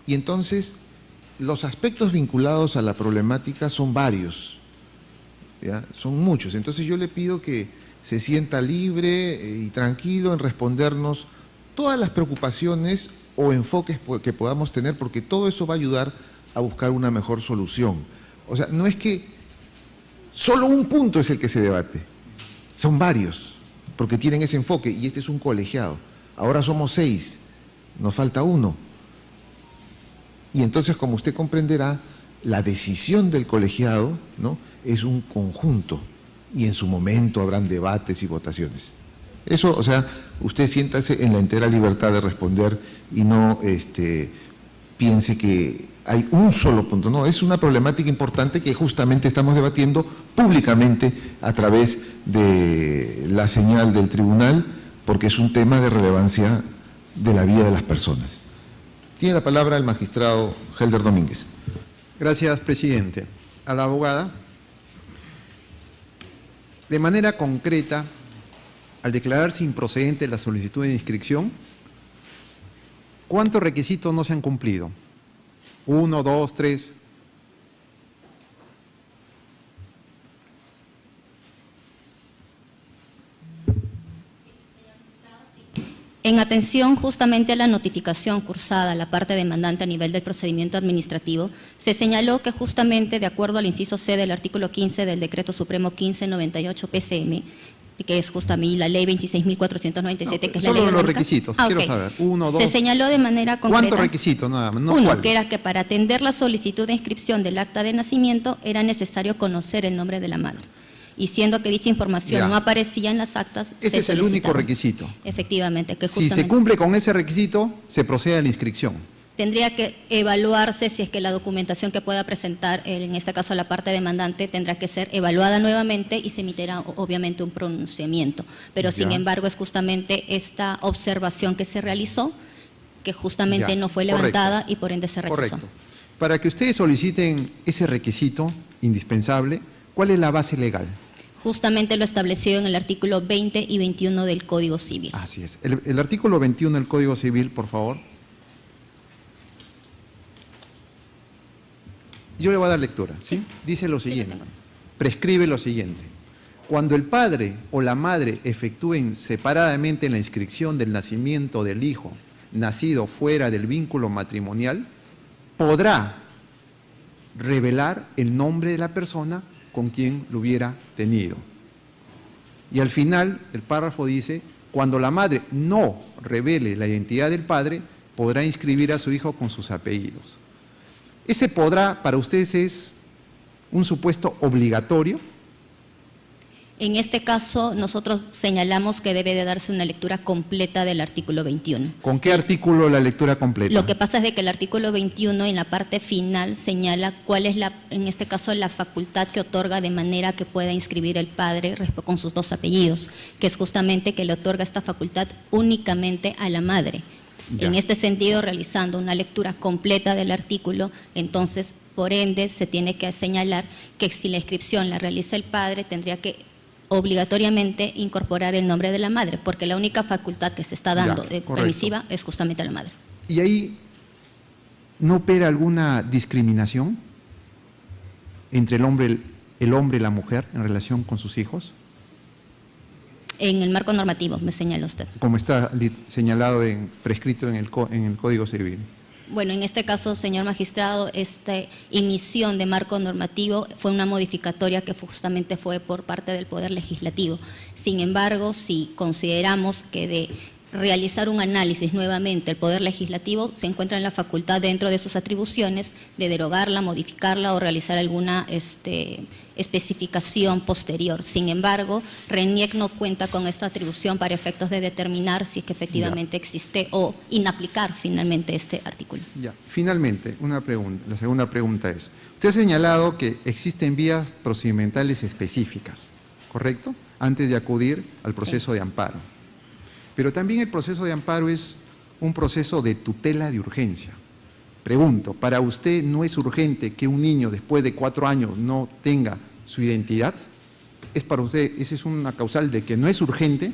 y entonces los aspectos vinculados a la problemática son varios, ¿ya? Son muchos. Entonces yo le pido que se sienta libre y tranquilo en respondernos todas las preocupaciones o enfoques que podamos tener, porque todo eso va a ayudar a buscar una mejor solución. O sea, no es que solo un punto es el que se debate, son varios, porque tienen ese enfoque, y este es un colegiado. Ahora somos 6, nos falta 1. Y entonces, como usted comprenderá, la decisión del colegiado, ¿no?, es un conjunto, y en su momento habrán debates y votaciones. Eso, o sea, usted siéntase en la entera libertad de responder y no piense que hay un solo punto. No, es una problemática importante que justamente estamos debatiendo públicamente a través de la señal del tribunal, porque es un tema de relevancia de la vida de las personas. Tiene la palabra el magistrado Helder Domínguez. Gracias, presidente. A la abogada, de manera concreta, al declararse improcedente la solicitud de inscripción, ¿cuántos requisitos no se han cumplido? 1, 2, 3. En atención justamente a la notificación cursada a la parte demandante a nivel del procedimiento administrativo, se señaló que justamente de acuerdo al inciso C del artículo 15 del Decreto Supremo 1598 PCM, que es justamente la ley 26.497, que es la ley Solo los orgánica. requisitos, quiero ok. saber. 1, 2. Se señaló de manera concreta. ¿Cuántos requisitos nada más? No, Uno, ¿cuáles? que era que para atender la solicitud de inscripción del acta de nacimiento era necesario conocer el nombre de la madre. Y siendo que dicha información Ya. no aparecía en las actas, Ese se es el único solicitaba. requisito. Efectivamente, que Si justamente se cumple con ese requisito, se procede a la inscripción. tendría que evaluarse si es que la documentación que pueda presentar, en este caso la parte demandante, tendrá que ser evaluada nuevamente y se emitirá obviamente un pronunciamiento. Pero sin Ya. embargo es justamente esta observación que se realizó, que justamente Ya, no fue correcto. levantada y por ende se rechazó. Correcto. Para que ustedes soliciten ese requisito indispensable, ¿cuál es la base legal? Justamente lo establecido en el artículo 20 y 21 del Código Civil. Así es. El artículo 21 del Código Civil, por favor. Yo le voy a dar lectura, ¿sí? Dice lo siguiente, prescribe lo siguiente. Cuando el padre o la madre efectúen separadamente la inscripción del nacimiento del hijo nacido fuera del vínculo matrimonial, podrá revelar el nombre de la persona con quien lo hubiera tenido. Y al final, el párrafo dice, cuando la madre no revele la identidad del padre, podrá inscribir a su hijo con sus apellidos. ¿Ese podrá para ustedes es un supuesto obligatorio? En este caso, nosotros señalamos que debe de darse una lectura completa del artículo 21. ¿Con qué artículo la lectura completa? Lo que pasa es de que el artículo 21 en la parte final señala cuál es en este caso la facultad que otorga de manera que pueda inscribir el padre con sus 2 apellidos, que es justamente que le otorga esta facultad únicamente a la madre. Ya. En este sentido, realizando una lectura completa del artículo, entonces, por ende, se tiene que señalar que si la inscripción la realiza el padre, tendría que obligatoriamente incorporar el nombre de la madre, porque la única facultad que se está dando permisiva es justamente a la madre. ¿Y ahí no opera alguna discriminación entre el hombre y la mujer en relación con sus hijos? En el marco normativo, me señala usted. Como está señalado, prescrito en el Código Civil. Bueno, en este caso, señor magistrado, esta emisión de marco normativo fue una modificatoria que justamente fue por parte del Poder Legislativo. Sin embargo, si consideramos que de realizar un análisis nuevamente, el Poder Legislativo se encuentra en la facultad dentro de sus atribuciones de derogarla, modificarla o realizar alguna especificación posterior. Sin embargo, RENIEC no cuenta con esta atribución para efectos de determinar si es que efectivamente existe o inaplicar finalmente este artículo. Ya. Finalmente, una pregunta. La segunda pregunta es, usted ha señalado que existen vías procedimentales específicas, ¿correcto?, antes de acudir al proceso de amparo. Pero también el proceso de amparo es un proceso de tutela de urgencia. Pregunto, ¿para usted no es urgente que un niño después de 4 años no tenga su identidad? ¿Es para usted, esa es una causal de que no es urgente,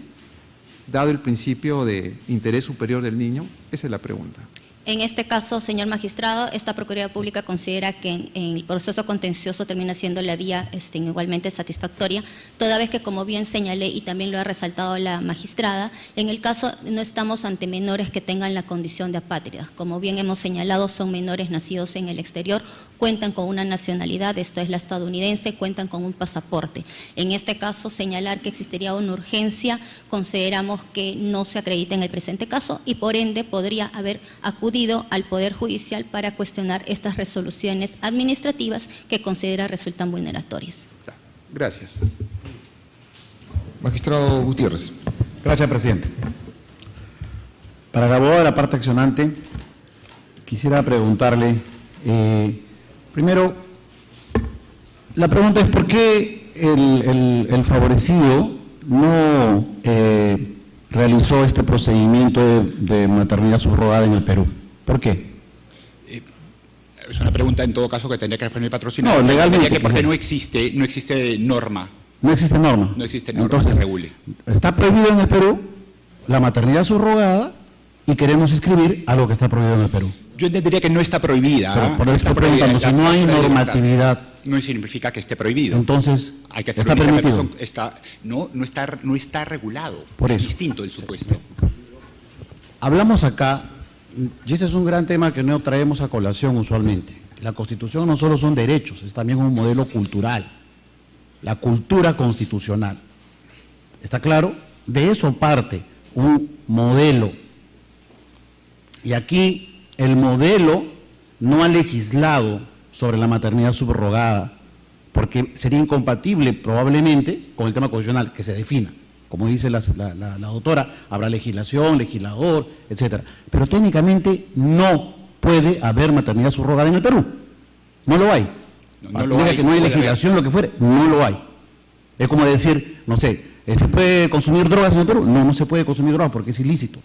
dado el principio de interés superior del niño? Esa es la pregunta. En este caso, señor magistrado, esta Procuraduría Pública considera que en el proceso contencioso termina siendo la vía igualmente satisfactoria, toda vez que, como bien señalé y también lo ha resaltado la magistrada, en el caso no estamos ante menores que tengan la condición de apátridas. Como bien hemos señalado, son menores nacidos en el exterior, cuentan con una nacionalidad, esta es la estadounidense, cuentan con un pasaporte. En este caso, señalar que existiría una urgencia, consideramos que no se acredita en el presente caso y por ende podría haber acudido al Poder Judicial para cuestionar estas resoluciones administrativas que considera resultan vulneratorias. Gracias. Magistrado Gutiérrez. Gracias, presidente. Para la abogada de la parte accionante, quisiera preguntarle, primero, la pregunta es ¿por qué el favorecido no realizó este procedimiento de maternidad subrogada en el Perú? ¿Por qué? Es una pregunta en todo caso que tendría que responder el patrocinador. No, legalmente. Porque no existe norma. No existe norma. No existe norma Entonces, que regule. Está prohibido en el Perú la maternidad subrogada y queremos inscribir algo que está prohibido en el Perú. Yo entendería que no está prohibida. Pero por no eso está estoy preguntando, si no hay normatividad, no significa que esté prohibido. entonces Hay que hacer está una permitido. interpretación. No está regulado. Por Es eso. distinto el supuesto. Hablamos acá, y ese es un gran tema que no traemos a colación usualmente. La Constitución no solo son derechos, es también un modelo cultural, la cultura constitucional. ¿Está claro? De eso parte un modelo. Y aquí el modelo no ha legislado sobre la maternidad subrogada, porque sería incompatible probablemente con el tema constitucional que se defina. Como dice la doctora, habrá legislación, legislador, etcétera. Pero técnicamente no puede haber maternidad subrogada en el Perú. No lo hay. No lo Diga hay, que no hay puede legislación, lo que fuere, no lo hay. Es como decir, no sé, ¿se puede consumir drogas en el Perú? No, no se puede consumir drogas porque es ilícito.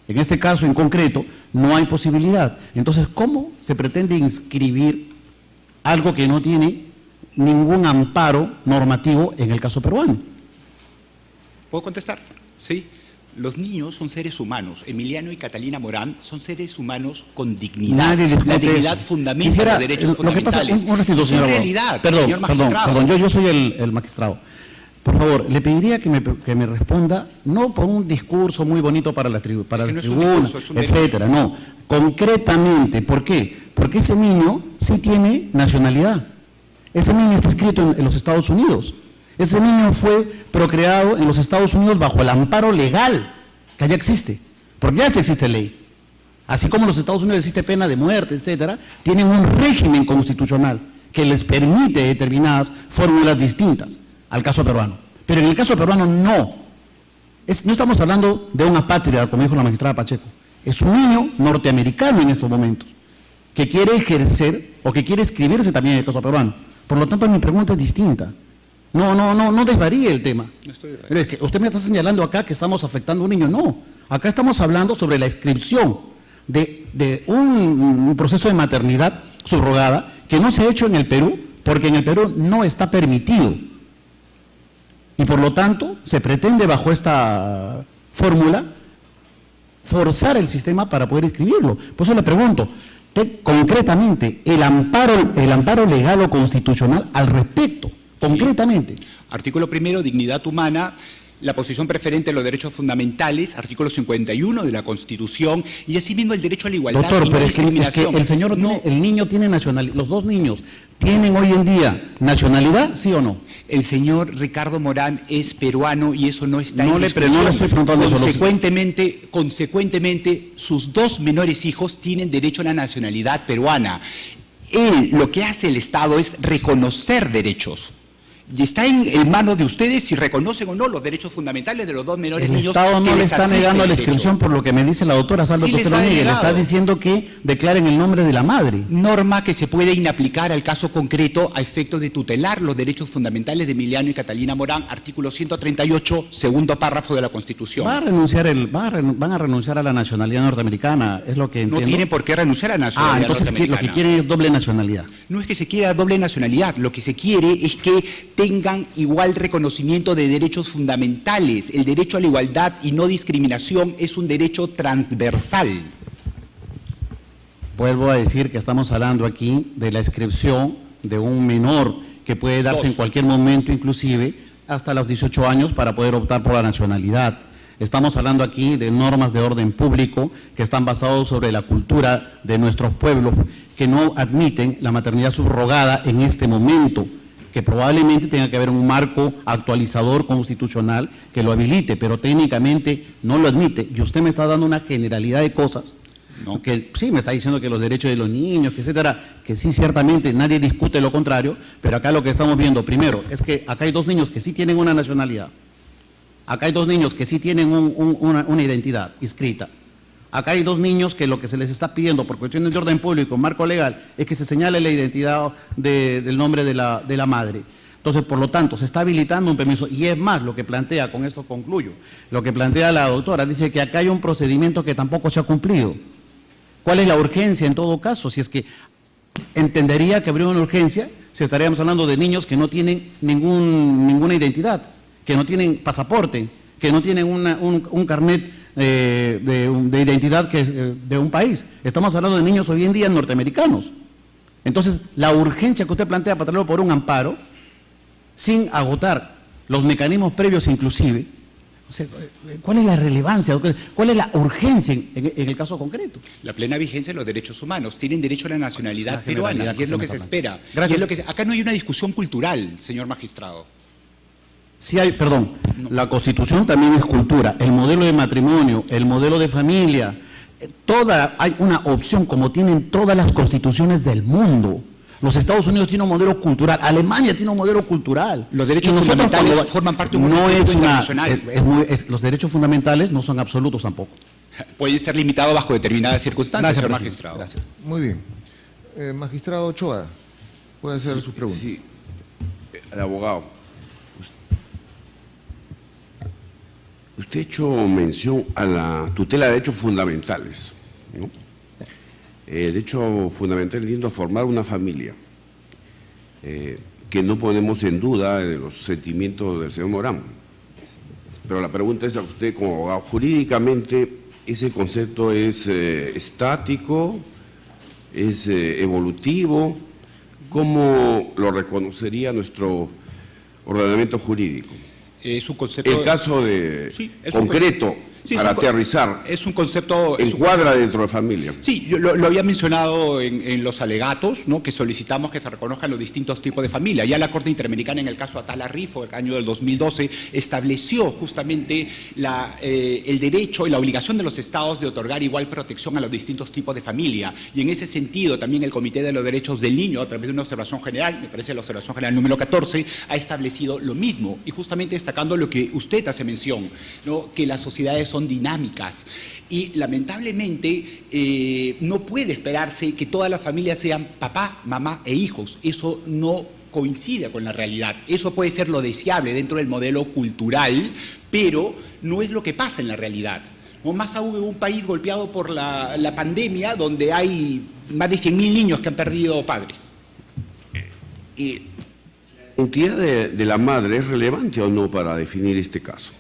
En este caso en concreto no hay posibilidad. Entonces, ¿cómo se pretende inscribir algo que no tiene ningún amparo normativo en el caso peruano? ¿Puedo contestar? Sí. Los niños son seres humanos. Emiliano y Catalina Morán son seres humanos con dignidad. Nadie discute La dignidad eso. fundamenta Quisiera, los derechos lo que pasa, fundamentales. un ratito, Es señor abogado. realidad, Perdón, señor magistrado. perdón, yo soy el magistrado. Por favor, le pediría que me responda, no por un discurso muy bonito para la que no tribuna, es un discurso, es un etcétera, no, concretamente. ¿Por qué? Porque ese niño sí tiene nacionalidad. Ese niño está inscrito en los Estados Unidos. Ese niño fue procreado en los Estados Unidos bajo el amparo legal que allá existe, porque ya existe ley. Así como en los Estados Unidos existe pena de muerte, etcétera, tienen un régimen constitucional que les permite determinadas fórmulas distintas al caso peruano. Pero en el caso peruano no. No estamos hablando de una patria, como dijo la magistrada Pacheco. Es un niño norteamericano en estos momentos, que quiere ejercer o que quiere escribirse también en el caso peruano. Por lo tanto, mi pregunta es distinta. No desvaríe el tema. Pero es que usted me está señalando acá que estamos afectando a un niño. No, acá estamos hablando sobre la inscripción de un proceso de maternidad subrogada que no se ha hecho en el Perú, porque en el Perú no está permitido. Y por lo tanto, se pretende bajo esta fórmula forzar el sistema para poder inscribirlo. Por eso le pregunto, concretamente, el amparo legal o constitucional al respecto, concretamente. Artículo 1, dignidad humana. La posición preferente de los derechos fundamentales, artículo 51 de la Constitución, y asimismo el derecho a la igualdad. Doctor, y pero no es que discriminación. el señor, el niño tiene nacionalidad, los dos niños tienen hoy en día nacionalidad, ¿sí o no? El señor Ricardo Morán es peruano y eso no está en pero discusión. no le estoy preguntando eso. Consecuentemente, sus dos menores hijos tienen derecho a la nacionalidad peruana. Lo que hace el Estado es reconocer derechos. Y está en manos de ustedes si reconocen o no los derechos fundamentales de los dos menores niños. El Estado no le está negando la inscripción por lo que me dice la doctora Saldo Costero Miguel. Le está diciendo que declaren el nombre de la madre. Norma que se puede inaplicar al caso concreto a efectos de tutelar los derechos fundamentales de Emiliano y Catalina Morán, artículo 138, segundo párrafo de la Constitución. Van a renunciar a la nacionalidad norteamericana, es lo que entiendo. No tienen por qué renunciar a la nacionalidad norteamericana. Lo que quieren es doble nacionalidad. No es que se quiera doble nacionalidad, lo que se quiere es que tengan igual reconocimiento de derechos fundamentales. El derecho a la igualdad y no discriminación es un derecho transversal. Vuelvo a decir que estamos hablando aquí de la inscripción de un menor que puede darse en cualquier momento, inclusive hasta los 18 años, para poder optar por la nacionalidad. Estamos hablando aquí de normas de orden público que están basadas sobre la cultura de nuestros pueblos, que no admiten la maternidad subrogada en este momento, que probablemente tenga que haber un marco actualizador constitucional que lo habilite, pero técnicamente no lo admite. Y usted me está dando una generalidad de cosas, ¿no? Que sí me está diciendo que los derechos de los niños, que etcétera, que sí, ciertamente nadie discute lo contrario, pero acá lo que estamos viendo, primero, es que acá hay dos niños que sí tienen una nacionalidad, acá hay dos niños que sí tienen una identidad inscrita. Acá hay dos niños que lo que se les está pidiendo por cuestiones de orden público, marco legal, es que se señale la identidad del nombre de la madre. Entonces, por lo tanto, se está habilitando un permiso. Y es más, lo que plantea, con esto concluyo, lo que plantea la doctora, dice que acá hay un procedimiento que tampoco se ha cumplido. ¿Cuál es la urgencia en todo caso? Si es que entendería que habría una urgencia, si estaríamos hablando de niños que no tienen ninguna identidad, que no tienen pasaporte, que no tienen un carnet de identidad de un país. Estamos hablando de niños hoy en día norteamericanos. Entonces, la urgencia que usted plantea para traerlo por un amparo, sin agotar los mecanismos previos inclusive, o sea, ¿cuál es la relevancia? ¿Cuál es la urgencia en el caso concreto? La plena vigencia de los derechos humanos. Tienen derecho a la nacionalidad peruana, y es lo que se espera. Gracias. Y es lo que acá no hay una discusión cultural, señor magistrado. Sí hay, la Constitución también es cultura, el modelo de matrimonio, el modelo de familia, hay una opción como tienen todas las constituciones del mundo. Los Estados Unidos tienen un modelo cultural, Alemania tiene un modelo cultural. Los derechos fundamentales forman parte de un movimiento internacional. Los derechos fundamentales no son absolutos tampoco. Puede ser limitado bajo determinadas circunstancias, señor magistrado. Gracias. Muy bien. Magistrado Ochoa, puede hacer sus preguntas. Sí, al abogado. Usted ha hecho mención a la tutela de derechos fundamentales, ¿no? El derecho fundamental es formar una familia, que no ponemos en duda de los sentimientos del señor Morán. Pero la pregunta es a usted como abogado, jurídicamente ese concepto es estático, es evolutivo, ¿cómo lo reconocería nuestro ordenamiento jurídico? Es un concepto... El caso concreto Sí, para aterrizar. Es un concepto... Encuadra dentro de familia. Sí, yo lo había mencionado en los alegatos, ¿no?, que solicitamos que se reconozcan los distintos tipos de familia. Ya la Corte Interamericana, en el caso Atala Rifo, el año del 2012, estableció justamente el derecho y la obligación de los estados de otorgar igual protección a los distintos tipos de familia. Y en ese sentido, también el Comité de los Derechos del Niño, a través de una observación general, me parece la observación general número 14, ha establecido lo mismo. Y justamente destacando lo que usted hace mención, ¿no?, que las sociedades son dinámicas y lamentablemente no puede esperarse que todas las familias sean papá, mamá e hijos. Eso no coincide con la realidad. Eso puede ser lo deseable dentro del modelo cultural, pero no es lo que pasa en la realidad. ¿No? Más aún en un país golpeado por la pandemia, donde hay más de 100.000 niños que han perdido padres. ¿La identidad de la madre es relevante o no para definir este caso?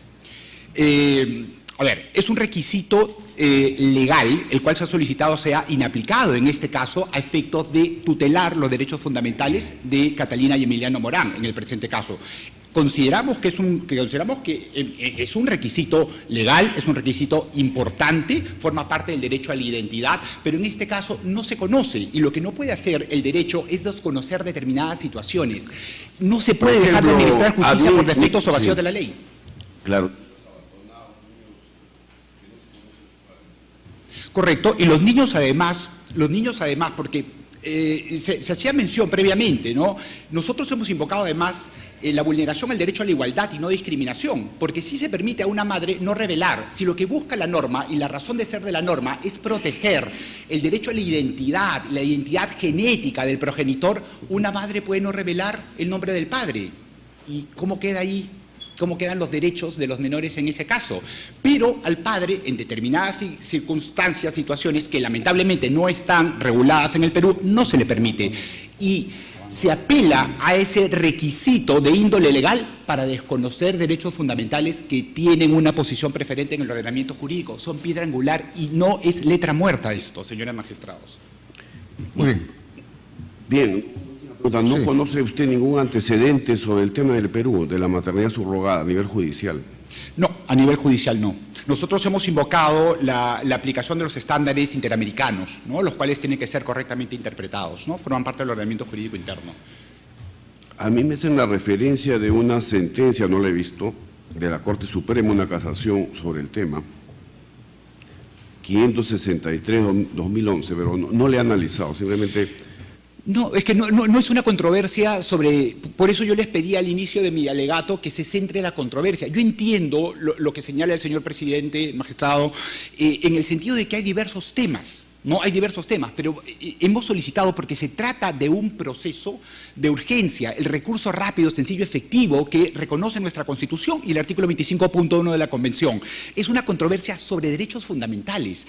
A ver, es un requisito legal, el cual se ha solicitado sea inaplicado en este caso a efectos de tutelar los derechos fundamentales de Catalina y Emiliano Morán, en el presente caso. Consideramos que es un requisito legal, es un requisito importante, forma parte del derecho a la identidad, pero en este caso no se conoce, y lo que no puede hacer el derecho es desconocer determinadas situaciones. No se puede dejar de administrar justicia por defectos o vacíos de la ley. Claro. Correcto, y los niños además, porque se hacía mención previamente, ¿no? Nosotros hemos invocado además la vulneración al derecho a la igualdad y no discriminación, porque sí se permite a una madre no revelar. Si lo que busca la norma y la razón de ser de la norma es proteger el derecho a la identidad genética del progenitor, una madre puede no revelar el nombre del padre. ¿Y cómo queda ahí? ¿Cómo quedan los derechos de los menores en ese caso? Pero al padre, en determinadas circunstancias, situaciones que lamentablemente no están reguladas en el Perú, no se le permite. Y se apela a ese requisito de índole legal para desconocer derechos fundamentales que tienen una posición preferente en el ordenamiento jurídico. Son piedra angular y no es letra muerta esto, señores magistrados. Muy bien. Bien. ¿No Sí. conoce usted ningún antecedente sobre el tema del Perú, de la maternidad subrogada a nivel judicial? No, a nivel judicial no. Nosotros hemos invocado la aplicación de los estándares interamericanos, ¿no?, los cuales tienen que ser correctamente interpretados, ¿no? Forman parte del ordenamiento jurídico interno. A mí me hacen la referencia de una sentencia, no la he visto, de la Corte Suprema, una casación sobre el tema, 563-2011, pero no le he analizado, simplemente... No, es que no es una controversia sobre... Por eso yo les pedí al inicio de mi alegato que se centre la controversia. Yo entiendo lo que señala el señor presidente, magistrado, en el sentido de que hay diversos temas. No, hay diversos temas, pero hemos solicitado, porque se trata de un proceso de urgencia, el recurso rápido, sencillo, efectivo, que reconoce nuestra Constitución y el artículo 25.1 de la Convención. Es una controversia sobre derechos fundamentales.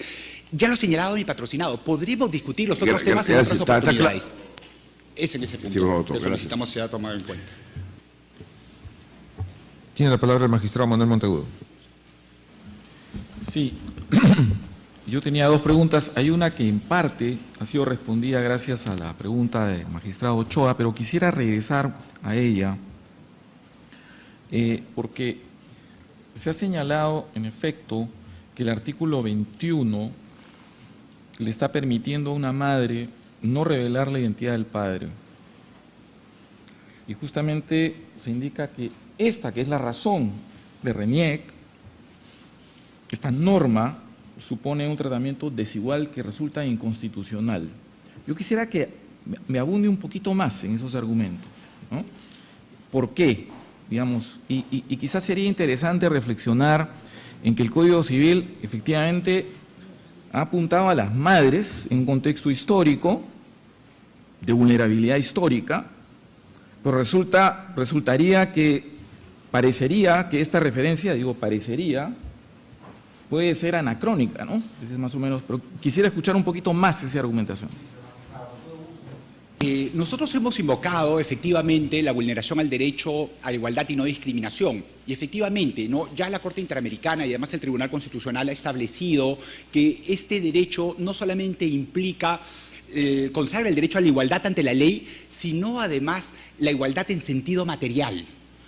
Ya lo ha señalado mi patrocinado. Podríamos discutir los otros temas en otras oportunidades. Es en ese punto que solicitamos sea tomado en cuenta. Tiene la palabra el magistrado Manuel Monteagudo. Sí. Yo tenía dos preguntas. Hay una que en parte ha sido respondida gracias a la pregunta del magistrado Ochoa, pero quisiera regresar a ella porque se ha señalado, en efecto, que el artículo 21 le está permitiendo a una madre no revelar la identidad del padre. Y justamente se indica que esta, que es la razón de RENIEC, esta norma, supone un tratamiento desigual que resulta inconstitucional. Yo quisiera que me abunde un poquito más en esos argumentos, ¿no? ¿Por qué? Digamos, y quizás sería interesante reflexionar en que el Código Civil efectivamente ha apuntado a las madres en un contexto histórico, de vulnerabilidad histórica, pero parecería que esta referencia, digo parecería, puede ser anacrónica, ¿no? Es más o menos, pero quisiera escuchar un poquito más esa argumentación. Nosotros hemos invocado efectivamente la vulneración al derecho a la igualdad y no discriminación. Y efectivamente, ¿no?, ya la Corte Interamericana y además el Tribunal Constitucional ha establecido que este derecho no solamente implica consagra el derecho a la igualdad ante la ley, sino además la igualdad en sentido material.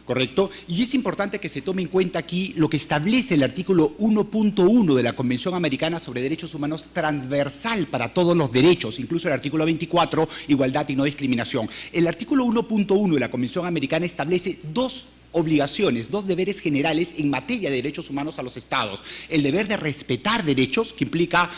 ¿correcto? Y es importante que se tome en cuenta aquí lo que establece el artículo 1.1 de la Convención Americana sobre Derechos Humanos, transversal para todos los derechos, incluso el artículo 24, igualdad y no discriminación. El artículo 1.1 de la Convención Americana establece dos obligaciones, dos deberes generales en materia de derechos humanos a los Estados. El deber de respetar derechos, que implica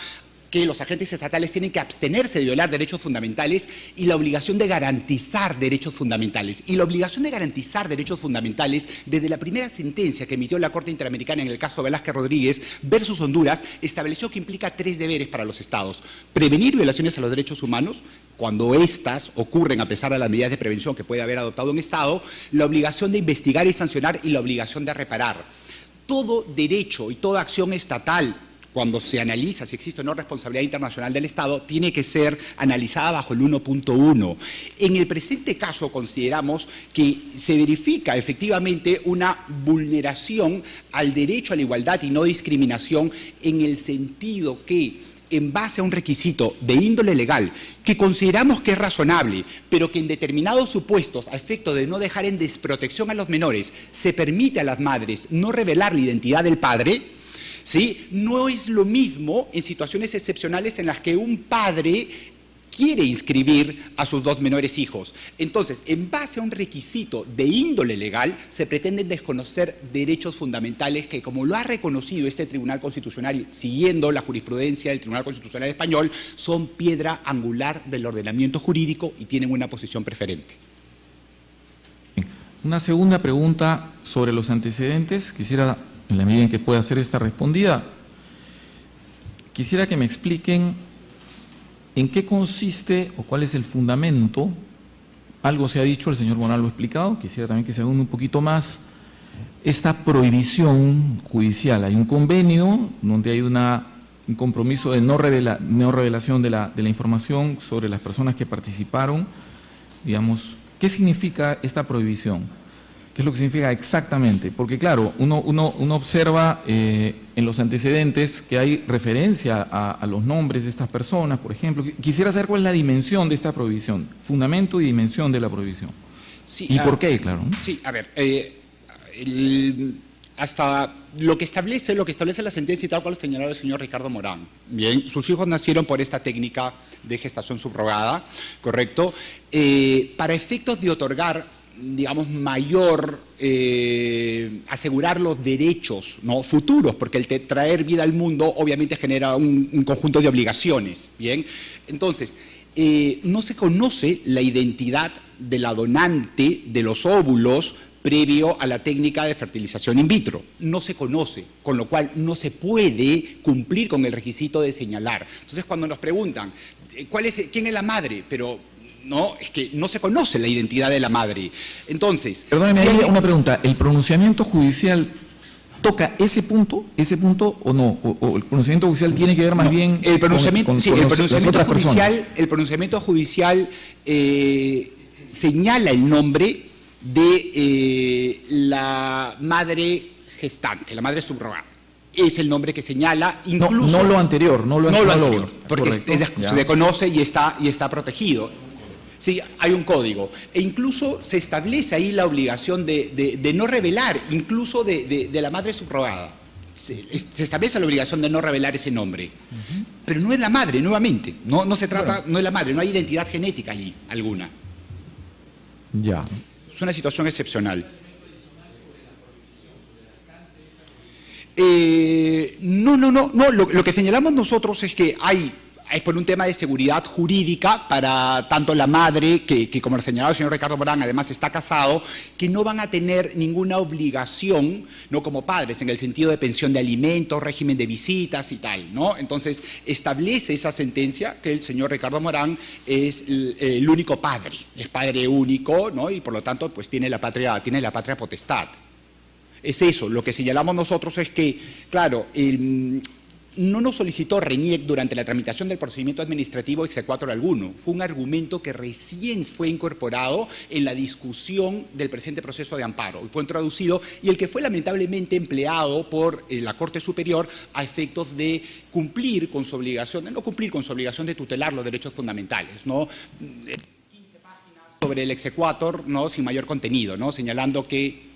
que los agentes estatales tienen que abstenerse de violar derechos fundamentales, y la obligación de garantizar derechos fundamentales. Y la obligación de garantizar derechos fundamentales, desde la primera sentencia que emitió la Corte Interamericana en el caso Velázquez Rodríguez versus Honduras, estableció que implica tres deberes para los Estados: prevenir violaciones a los derechos humanos, cuando éstas ocurren a pesar de las medidas de prevención que puede haber adoptado un Estado, la obligación de investigar y sancionar y la obligación de reparar. Todo derecho y toda acción estatal, cuando se analiza si existe o no responsabilidad internacional del Estado, tiene que ser analizada bajo el 1.1. En el presente caso consideramos que se verifica efectivamente una vulneración al derecho a la igualdad y no discriminación, en el sentido que, en base a un requisito de índole legal que consideramos que es razonable, pero que en determinados supuestos, a efecto de no dejar en desprotección a los menores, se permite a las madres no revelar la identidad del padre, ¿sí? No es lo mismo en situaciones excepcionales en las que un padre quiere inscribir a sus dos menores hijos. Entonces, en base a un requisito de índole legal, se pretenden desconocer derechos fundamentales que, como lo ha reconocido este Tribunal Constitucional, siguiendo la jurisprudencia del Tribunal Constitucional Español, son piedra angular del ordenamiento jurídico y tienen una posición preferente. Una segunda pregunta sobre los antecedentes. Quisiera, en la medida en que pueda ser esta respondida, quisiera que me expliquen en qué consiste o cuál es el fundamento. Algo se ha dicho, el señor Morán lo ha explicado, quisiera también que se haga un poquito más, esta prohibición judicial. Hay un convenio donde hay un compromiso de no revelación de la información sobre las personas que participaron. Digamos, ¿qué significa esta prohibición? ¿Qué es lo que significa exactamente? Porque claro, uno observa en los antecedentes que hay referencia a los nombres de estas personas, por ejemplo. Quisiera saber cuál es la dimensión de esta prohibición, fundamento y dimensión de la prohibición. Sí, ¿Y por qué, claro? Sí, a ver, hasta lo que establece la sentencia y tal cual señalado el señor Ricardo Morán. Bien, sus hijos nacieron por esta técnica de gestación subrogada, ¿correcto? Para efectos de otorgar, digamos, mayor, asegurar los derechos, ¿no?, futuros, porque el traer vida al mundo obviamente genera un conjunto de obligaciones, ¿bien? Entonces, no se conoce la identidad de la donante de los óvulos previo a la técnica de fertilización in vitro. No se conoce, con lo cual no se puede cumplir con el requisito de señalar. Entonces, cuando nos preguntan, ¿quién es la madre? Pero no, es que no se conoce la identidad de la madre. Entonces, perdóneme, hay una pregunta. ¿El pronunciamiento judicial toca ese punto o no? ¿O el pronunciamiento judicial tiene que ver más bien el pronunciamiento, con el pronunciamiento judicial señala el nombre de la madre gestante, la madre subrogada. Es el nombre que señala, incluso... No lo anterior, no lo anterior, porque se le conoce y está protegido. Sí, hay un código. E incluso se establece ahí la obligación de no revelar, incluso de la madre subrogada. Se establece la obligación de no revelar ese nombre. Pero no es la madre, nuevamente. No se trata, no es la madre, no hay identidad genética allí, alguna. Ya. Es una situación excepcional. No. Lo que señalamos nosotros es que es por un tema de seguridad jurídica para tanto la madre, que como lo señalaba el señor Ricardo Morán, además está casado, que no van a tener ninguna obligación, no como padres, en el sentido de pensión de alimentos, régimen de visitas y tal, ¿no? Entonces, establece esa sentencia que el señor Ricardo Morán es el único padre, es padre único, ¿no? Y por lo tanto, pues tiene la patria potestad. Es eso, lo que señalamos nosotros es que, claro, no nos solicitó RENIEC durante la tramitación del procedimiento administrativo exequatur alguno. Fue un argumento que recién fue incorporado en la discusión del presente proceso de amparo. Y fue introducido, y el que fue lamentablemente empleado por la Corte Superior a efectos de cumplir con su obligación, de no cumplir con su obligación de tutelar los derechos fundamentales, ¿no? 15 páginas sobre el exequatur, ¿no?, sin mayor contenido, ¿no?, señalando que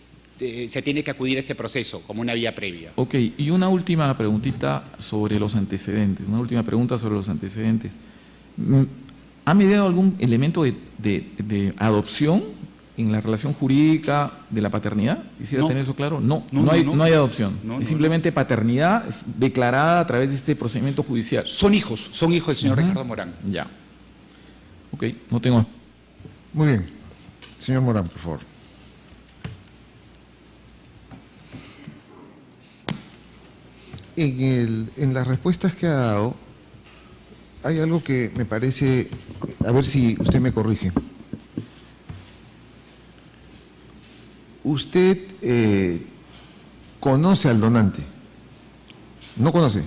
se tiene que acudir a ese proceso como una vía previa. Ok, y una última preguntita sobre los antecedentes, ¿Ha mediado algún elemento de adopción en la relación jurídica de la paternidad? Quisiera tener eso claro. No hay adopción. Es simplemente paternidad declarada a través de este procedimiento judicial. Son hijos del señor Ricardo Morán. Ya. Ok, no tengo. Muy bien. Señor Morán, por favor. En las respuestas que ha dado, hay algo que me parece, a ver si usted me corrige. Usted conoce al donante. ¿No conoce?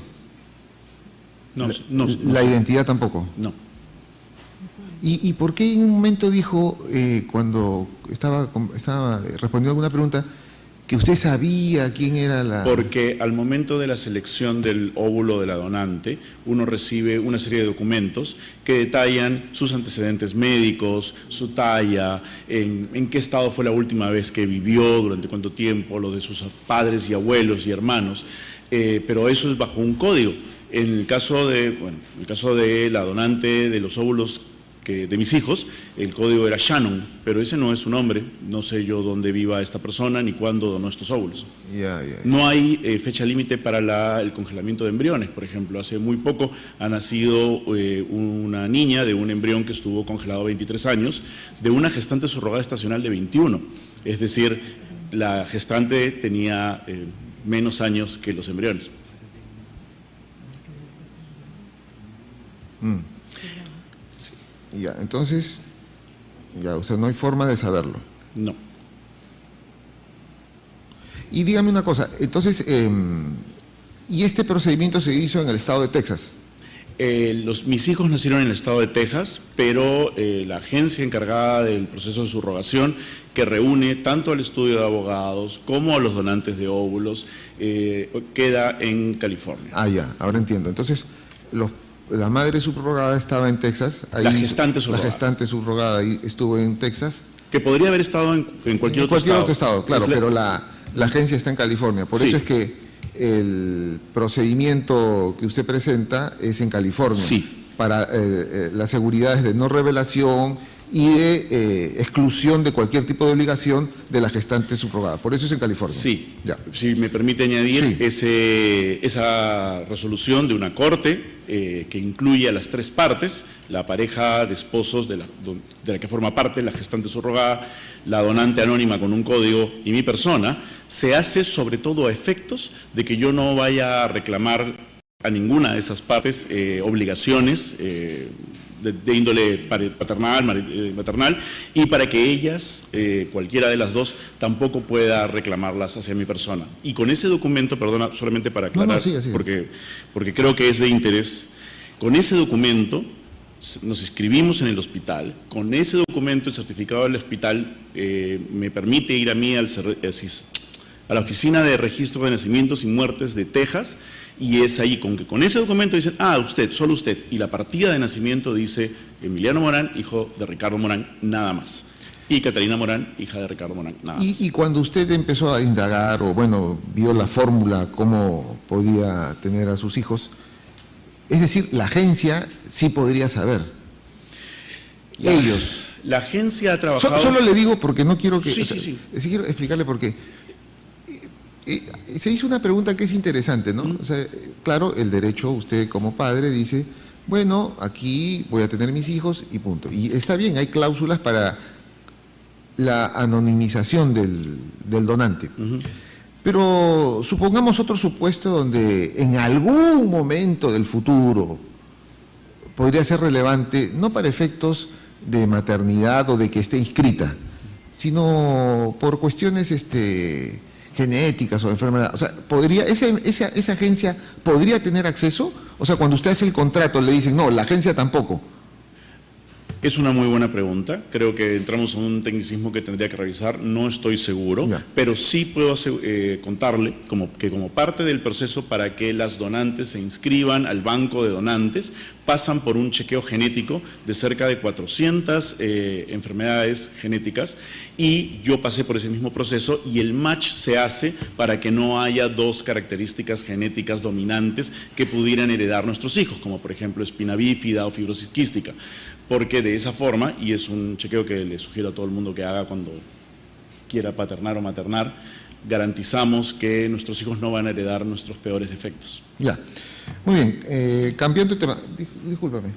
No. La identidad tampoco. No. ¿Y por qué en un momento dijo, cuando estaba respondiendo alguna pregunta, que usted sabía quién era la...? Porque al momento de la selección del óvulo de la donante, uno recibe una serie de documentos que detallan sus antecedentes médicos, su talla, en qué estado fue la última vez que vivió, durante cuánto tiempo, lo de sus padres y abuelos y hermanos, pero eso es bajo un código. En el caso de la donante de los óvulos de mis hijos, el código era Shannon, pero ese no es su nombre, no sé yo dónde viva esta persona ni cuándo donó estos óvulos. No hay fecha límite para el congelamiento de embriones, por ejemplo. Hace muy poco ha nacido una niña de un embrión que estuvo congelado 23 años, de una gestante subrogada estacional de 21, es decir, la gestante tenía menos años que los embriones. Ya, entonces, o sea, no hay forma de saberlo. No. Y dígame una cosa, entonces, ¿y este procedimiento se hizo en el estado de Texas? Mis hijos nacieron en el estado de Texas, pero la agencia encargada del proceso de subrogación, que reúne tanto al estudio de abogados como a los donantes de óvulos, queda en California. Ah, ya, ahora entiendo. Entonces, la madre subrogada estaba en Texas. Ahí, la gestante subrogada. La gestante subrogada ahí estuvo en Texas. Que podría haber estado en cualquier otro estado. Claro, pero la agencia está en California. Por eso es que el procedimiento que usted presenta es en California. Sí. Para las seguridades de no revelación y de exclusión de cualquier tipo de obligación de la gestante subrogada. Por eso es en California. Sí, ya. Si me permite añadir, esa resolución de una corte que incluye a las tres partes, la pareja de esposos de la que forma parte, la gestante subrogada, la donante anónima con un código y mi persona, se hace sobre todo a efectos de que yo no vaya a reclamar a ninguna de esas partes obligaciones de índole paternal, maternal, y para que ellas, cualquiera de las dos, tampoco pueda reclamarlas hacia mi persona. Y con ese documento, perdona, solamente para aclarar, porque creo que es de interés, con ese documento nos inscribimos en el hospital, con ese documento, el certificado del hospital me permite ir a mí a la Oficina de Registro de Nacimientos y Muertes de Texas, y es ahí con ese documento dicen, usted, solo usted, y la partida de nacimiento dice Emiliano Morán, hijo de Ricardo Morán, nada más, y Catalina Morán, hija de Ricardo Morán, nada más. Y cuando usted empezó a indagar, o bueno, vio la fórmula, cómo podía tener a sus hijos, es decir, la agencia sí podría saber. Ellos. La agencia ha trabajado... Solo le digo porque no quiero que... Sí. Quiero explicarle por qué. Se hizo una pregunta que es interesante, ¿no? O sea, claro, el derecho, usted como padre dice, bueno, aquí voy a tener mis hijos y punto. Y está bien, hay cláusulas para la anonimización del donante. Pero supongamos otro supuesto donde en algún momento del futuro podría ser relevante, no para efectos de maternidad o de que esté inscrita, sino por cuestiones genéticas o de enfermedad. O sea, ¿esa agencia podría tener acceso? O sea, cuando usted hace el contrato le dicen, no, la agencia tampoco. Es una muy buena pregunta. Creo que entramos en un tecnicismo que tendría que revisar. No estoy seguro, pero sí puedo contarle que como parte del proceso para que las donantes se inscriban al banco de donantes, pasan por un chequeo genético de cerca de 400 enfermedades genéticas, y yo pasé por ese mismo proceso, y el match se hace para que no haya dos características genéticas dominantes que pudieran heredar nuestros hijos, como por ejemplo espina bífida o fibrosis quística, porque de esa forma, y es un chequeo que le sugiero a todo el mundo que haga cuando quiera paternar o maternar, garantizamos que nuestros hijos no van a heredar nuestros peores defectos. Ya. Muy bien. Cambiando de tema. Discúlpame.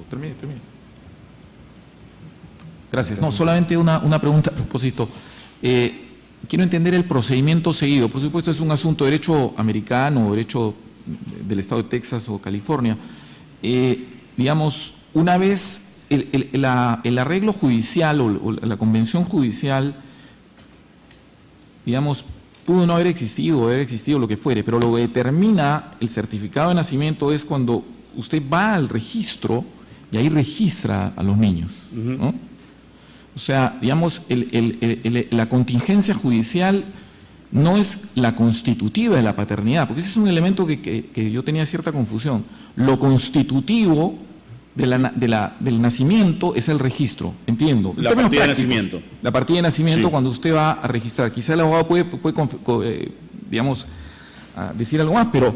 Termine. Gracias. No, solamente una pregunta a propósito. Quiero entender el procedimiento seguido. Por supuesto, es un asunto de derecho americano, derecho del estado de Texas o California. Digamos, una vez el arreglo judicial o la convención judicial, digamos, pudo no haber existido lo que fuere, pero lo que determina el certificado de nacimiento es cuando usted va al registro y ahí registra a los niños, ¿no? O sea, digamos, la contingencia judicial no es la constitutiva de la paternidad, porque ese es un elemento que yo tenía cierta confusión. Lo constitutivo del nacimiento es el registro, entiendo. La partida de nacimiento. La partida de nacimiento, sí, cuando usted va a registrar. Quizá el abogado puede digamos, decir algo más, pero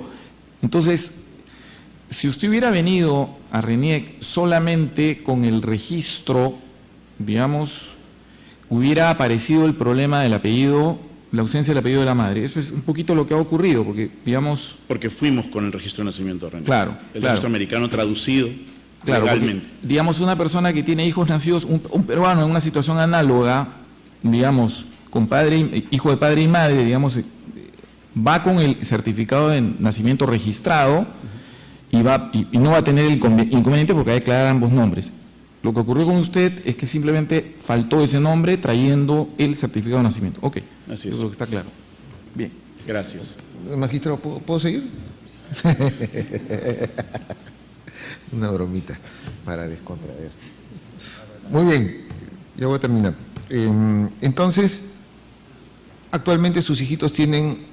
entonces, si usted hubiera venido a RENIEC solamente con el registro, digamos, hubiera aparecido el problema del apellido, la ausencia del apellido de la madre. Eso es un poquito lo que ha ocurrido, porque, digamos... Porque fuimos con el registro de nacimiento de RENIEC. Claro. El registro americano traducido. Claro, legalmente. Porque, digamos, una persona que tiene hijos nacidos, un peruano en una situación análoga, digamos, con hijo de padre y madre, digamos, va con el certificado de nacimiento registrado y no va a tener el inconveniente porque va a declarar ambos nombres. Lo que ocurrió con usted es que simplemente faltó ese nombre trayendo el certificado de nacimiento. Ok, así es. Eso es lo que está claro. Bien. Gracias. Magistrado, ¿puedo seguir? Una bromita para descontraer. Muy bien, ya voy a terminar. Entonces, actualmente sus hijitos tienen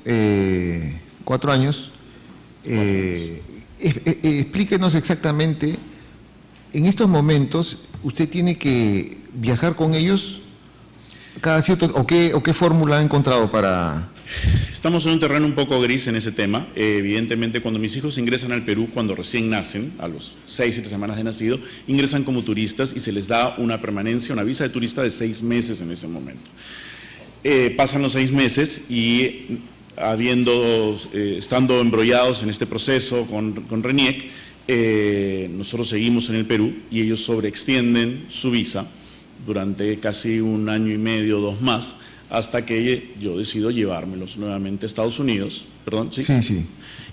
4 años. Explíquenos exactamente, en estos momentos, ¿usted tiene que viajar con ellos cada cierto, o qué fórmula ha encontrado para...? Estamos en un terreno un poco gris en ese tema. Evidentemente, cuando mis hijos ingresan al Perú, cuando recién nacen, a los 6-7 semanas de nacido, ingresan como turistas y se les da una permanencia, una visa de turista de 6 meses en ese momento. Pasan los 6 meses y estando embrollados en este proceso con RENIEC, nosotros seguimos en el Perú y ellos sobreextienden su visa durante casi 1 año y medio, 2 más, hasta que yo decido llevármelos nuevamente a Estados Unidos. ¿Perdón? ¿Sí? Sí, sí.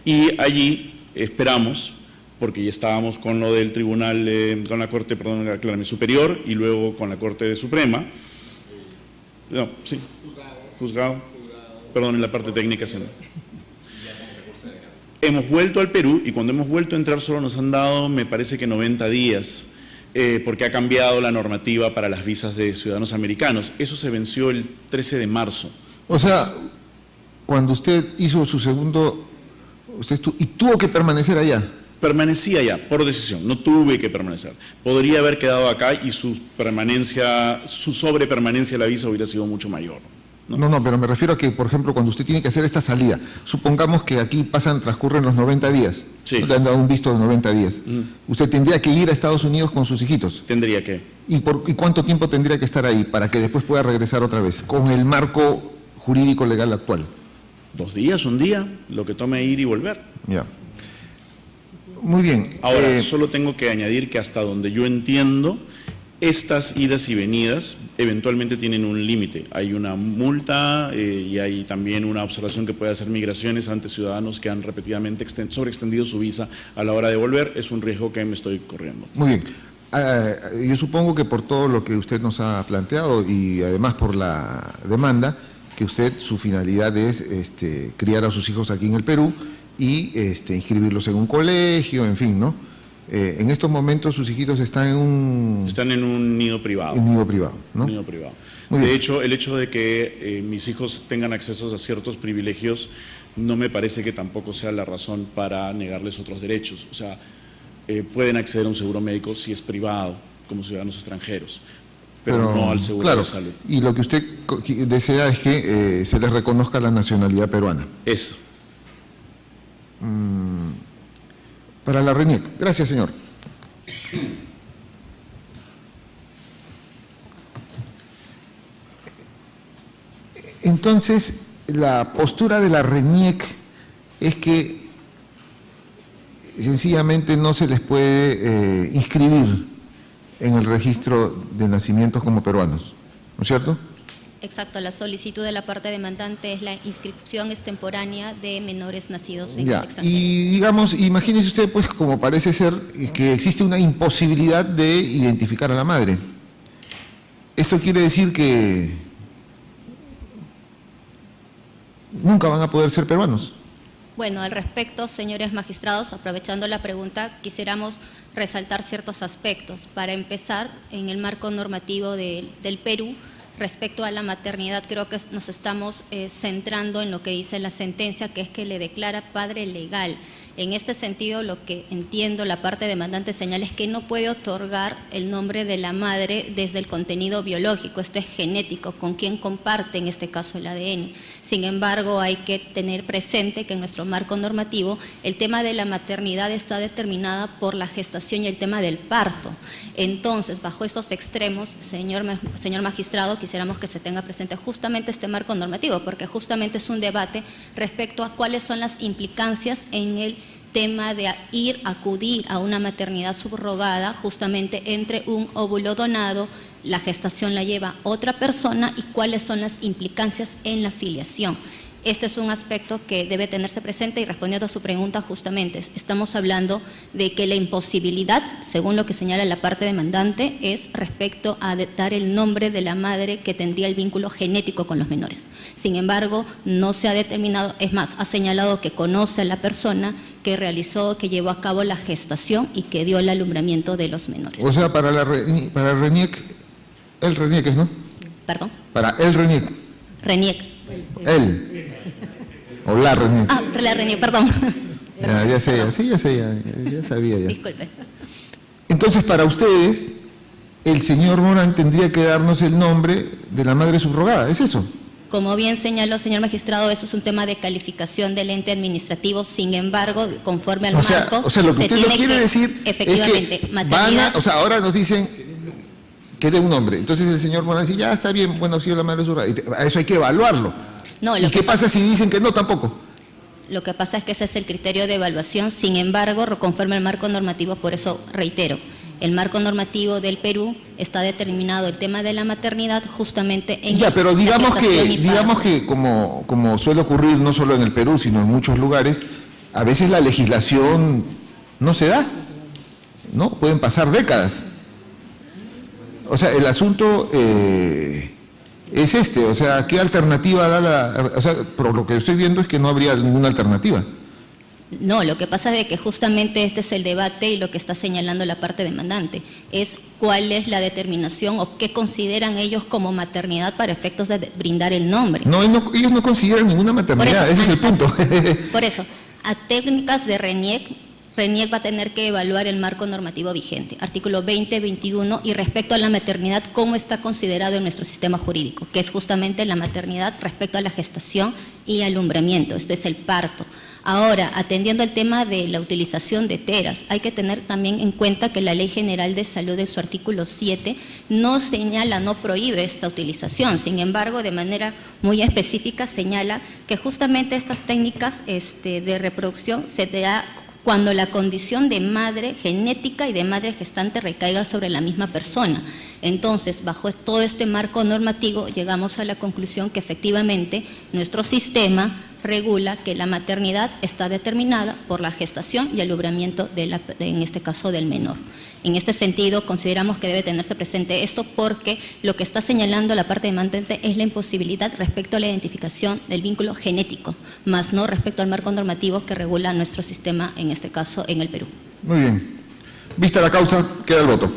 Y allí esperamos, porque ya estábamos con lo del tribunal, con la Corte, perdón, aclárame, superior, y luego con la Corte Suprema. No, sí. Juzgado. Perdón, en la parte técnica. Sí. Hemos vuelto al Perú, y cuando hemos vuelto a entrar solo nos han dado, me parece que 90 días, porque ha cambiado la normativa para las visas de ciudadanos americanos. Eso se venció el 13 de marzo. O sea, cuando usted hizo su segundo, y tuvo que permanecer allá. Permanecí allá, por decisión, no tuve que permanecer. Podría haber quedado acá y su sobrepermanencia de la visa hubiera sido mucho mayor. No, pero me refiero a que, por ejemplo, cuando usted tiene que hacer esta salida, supongamos que aquí transcurren los 90 días, sí. Le han dado un visto de 90 días, ¿usted tendría que ir a Estados Unidos con sus hijitos? Tendría que. ¿Y cuánto tiempo tendría que estar ahí para que después pueda regresar otra vez, con el marco jurídico legal actual? 2 días, 1 día, lo que tome ir y volver. Ya. Muy bien. Ahora, solo tengo que añadir que hasta donde yo entiendo, estas idas y venidas eventualmente tienen un límite. Hay una multa y hay también una observación que puede hacer Migraciones ante ciudadanos que han repetidamente sobreextendido su visa a la hora de volver. Es un riesgo que me estoy corriendo. Muy bien. Yo supongo que por todo lo que usted nos ha planteado y además por la demanda, que su finalidad es criar a sus hijos aquí en el Perú y inscribirlos en un colegio, en fin, ¿no? En estos momentos sus hijitos están en un nido privado. Un nido privado, ¿no? Un nido privado. De hecho, el hecho de que mis hijos tengan acceso a ciertos privilegios no me parece que tampoco sea la razón para negarles otros derechos. O sea, pueden acceder a un seguro médico si es privado, como ciudadanos extranjeros, pero no al seguro de salud. Y lo que usted desea es que se les reconozca la nacionalidad peruana. Eso. Para la RENIEC. Gracias, señor. Entonces, la postura de la RENIEC es que sencillamente no se les puede inscribir en el registro de nacimientos como peruanos, ¿no es cierto? Exacto, la solicitud de la parte demandante es la inscripción extemporánea de menores nacidos en el extranjero. Y digamos, imagínese usted, pues, como parece ser que existe una imposibilidad de identificar a la madre. Esto quiere decir que nunca van a poder ser peruanos. Bueno, al respecto, señores magistrados, aprovechando la pregunta, quisiéramos resaltar ciertos aspectos. Para empezar, en el marco normativo del Perú, respecto a la maternidad, creo que nos estamos centrando en lo que dice la sentencia, que es que le declara padre legal. En este sentido, lo que entiendo la parte demandante señala es que no puede otorgar el nombre de la madre desde el contenido biológico, esto es genético, con quien comparte en este caso el ADN. Sin embargo, hay que tener presente que en nuestro marco normativo el tema de la maternidad está determinada por la gestación y el tema del parto. Entonces, bajo estos extremos, señor magistrado, quisiéramos que se tenga presente justamente este marco normativo, porque justamente es un debate respecto a cuáles son las implicancias en el tema de acudir a una maternidad subrogada justamente entre un óvulo donado, la gestación la lleva otra persona y cuáles son las implicancias en la filiación. Este es un aspecto que debe tenerse presente y respondiendo a su pregunta justamente, estamos hablando de que la imposibilidad, según lo que señala la parte demandante, es respecto a dar el nombre de la madre que tendría el vínculo genético con los menores. Sin embargo, no se ha determinado, es más, ha señalado que conoce a la persona que realizó, que llevó a cabo la gestación y que dio el alumbramiento de los menores. O sea, para el RENIEC, el RENIEC es, ¿no? ¿Perdón? Para el RENIEC. RENIEC. Él. O la RENIEC. Ah, la RENIEC, perdón. Ya sé, sí, ya sé, ya sabía ya. Disculpe. Entonces, para ustedes, el señor Morán tendría que darnos el nombre de la madre subrogada, ¿es eso? Como bien señaló, señor magistrado, eso es un tema de calificación del ente administrativo, sin embargo, conforme al marco, o sea, lo que usted no quiere decir efectivamente, es que maternidad, ahora nos dicen que dé un nombre, entonces el señor Morán dice, ya está bien, bueno, ha sido la madre subrogada, eso hay que evaluarlo. No, ¿Y qué pasa si dicen que no tampoco? Lo que pasa es que ese es el criterio de evaluación, sin embargo, conforme al marco normativo, por eso reitero, el marco normativo del Perú está determinado el tema de la maternidad justamente en ya, pero digamos que como suele ocurrir no solo en el Perú, sino en muchos lugares, a veces la legislación no se da, ¿no? Pueden pasar décadas. O sea, el asunto es o sea, ¿qué alternativa da o sea, por lo que estoy viendo es que no habría ninguna alternativa. No, lo que pasa es de que justamente este es el debate y lo que está señalando la parte demandante es cuál es la determinación o qué consideran ellos como maternidad para efectos de brindar el nombre. No, ellos no consideran ninguna maternidad, ese es el punto. Por eso, a técnicas de RENIEC va a tener que evaluar el marco normativo vigente, artículo 20, 21, y respecto a la maternidad, cómo está considerado en nuestro sistema jurídico, que es justamente la maternidad respecto a la gestación y alumbramiento, esto es el parto. Ahora, atendiendo al tema de la utilización de teras, hay que tener también en cuenta que la Ley General de Salud en su artículo 7 no señala, no prohíbe esta utilización, sin embargo, de manera muy específica señala que justamente estas técnicas de reproducción se da cuando la condición de madre genética y de madre gestante recaiga sobre la misma persona. Entonces, bajo todo este marco normativo, llegamos a la conclusión que efectivamente nuestro sistema regula que la maternidad está determinada por la gestación y alumbramiento en este caso del menor. En este sentido, consideramos que debe tenerse presente esto porque lo que está señalando la parte demandante es la imposibilidad respecto a la identificación del vínculo genético, más no respecto al marco normativo que regula nuestro sistema, en este caso en el Perú. Muy bien. Vista la causa, queda el voto.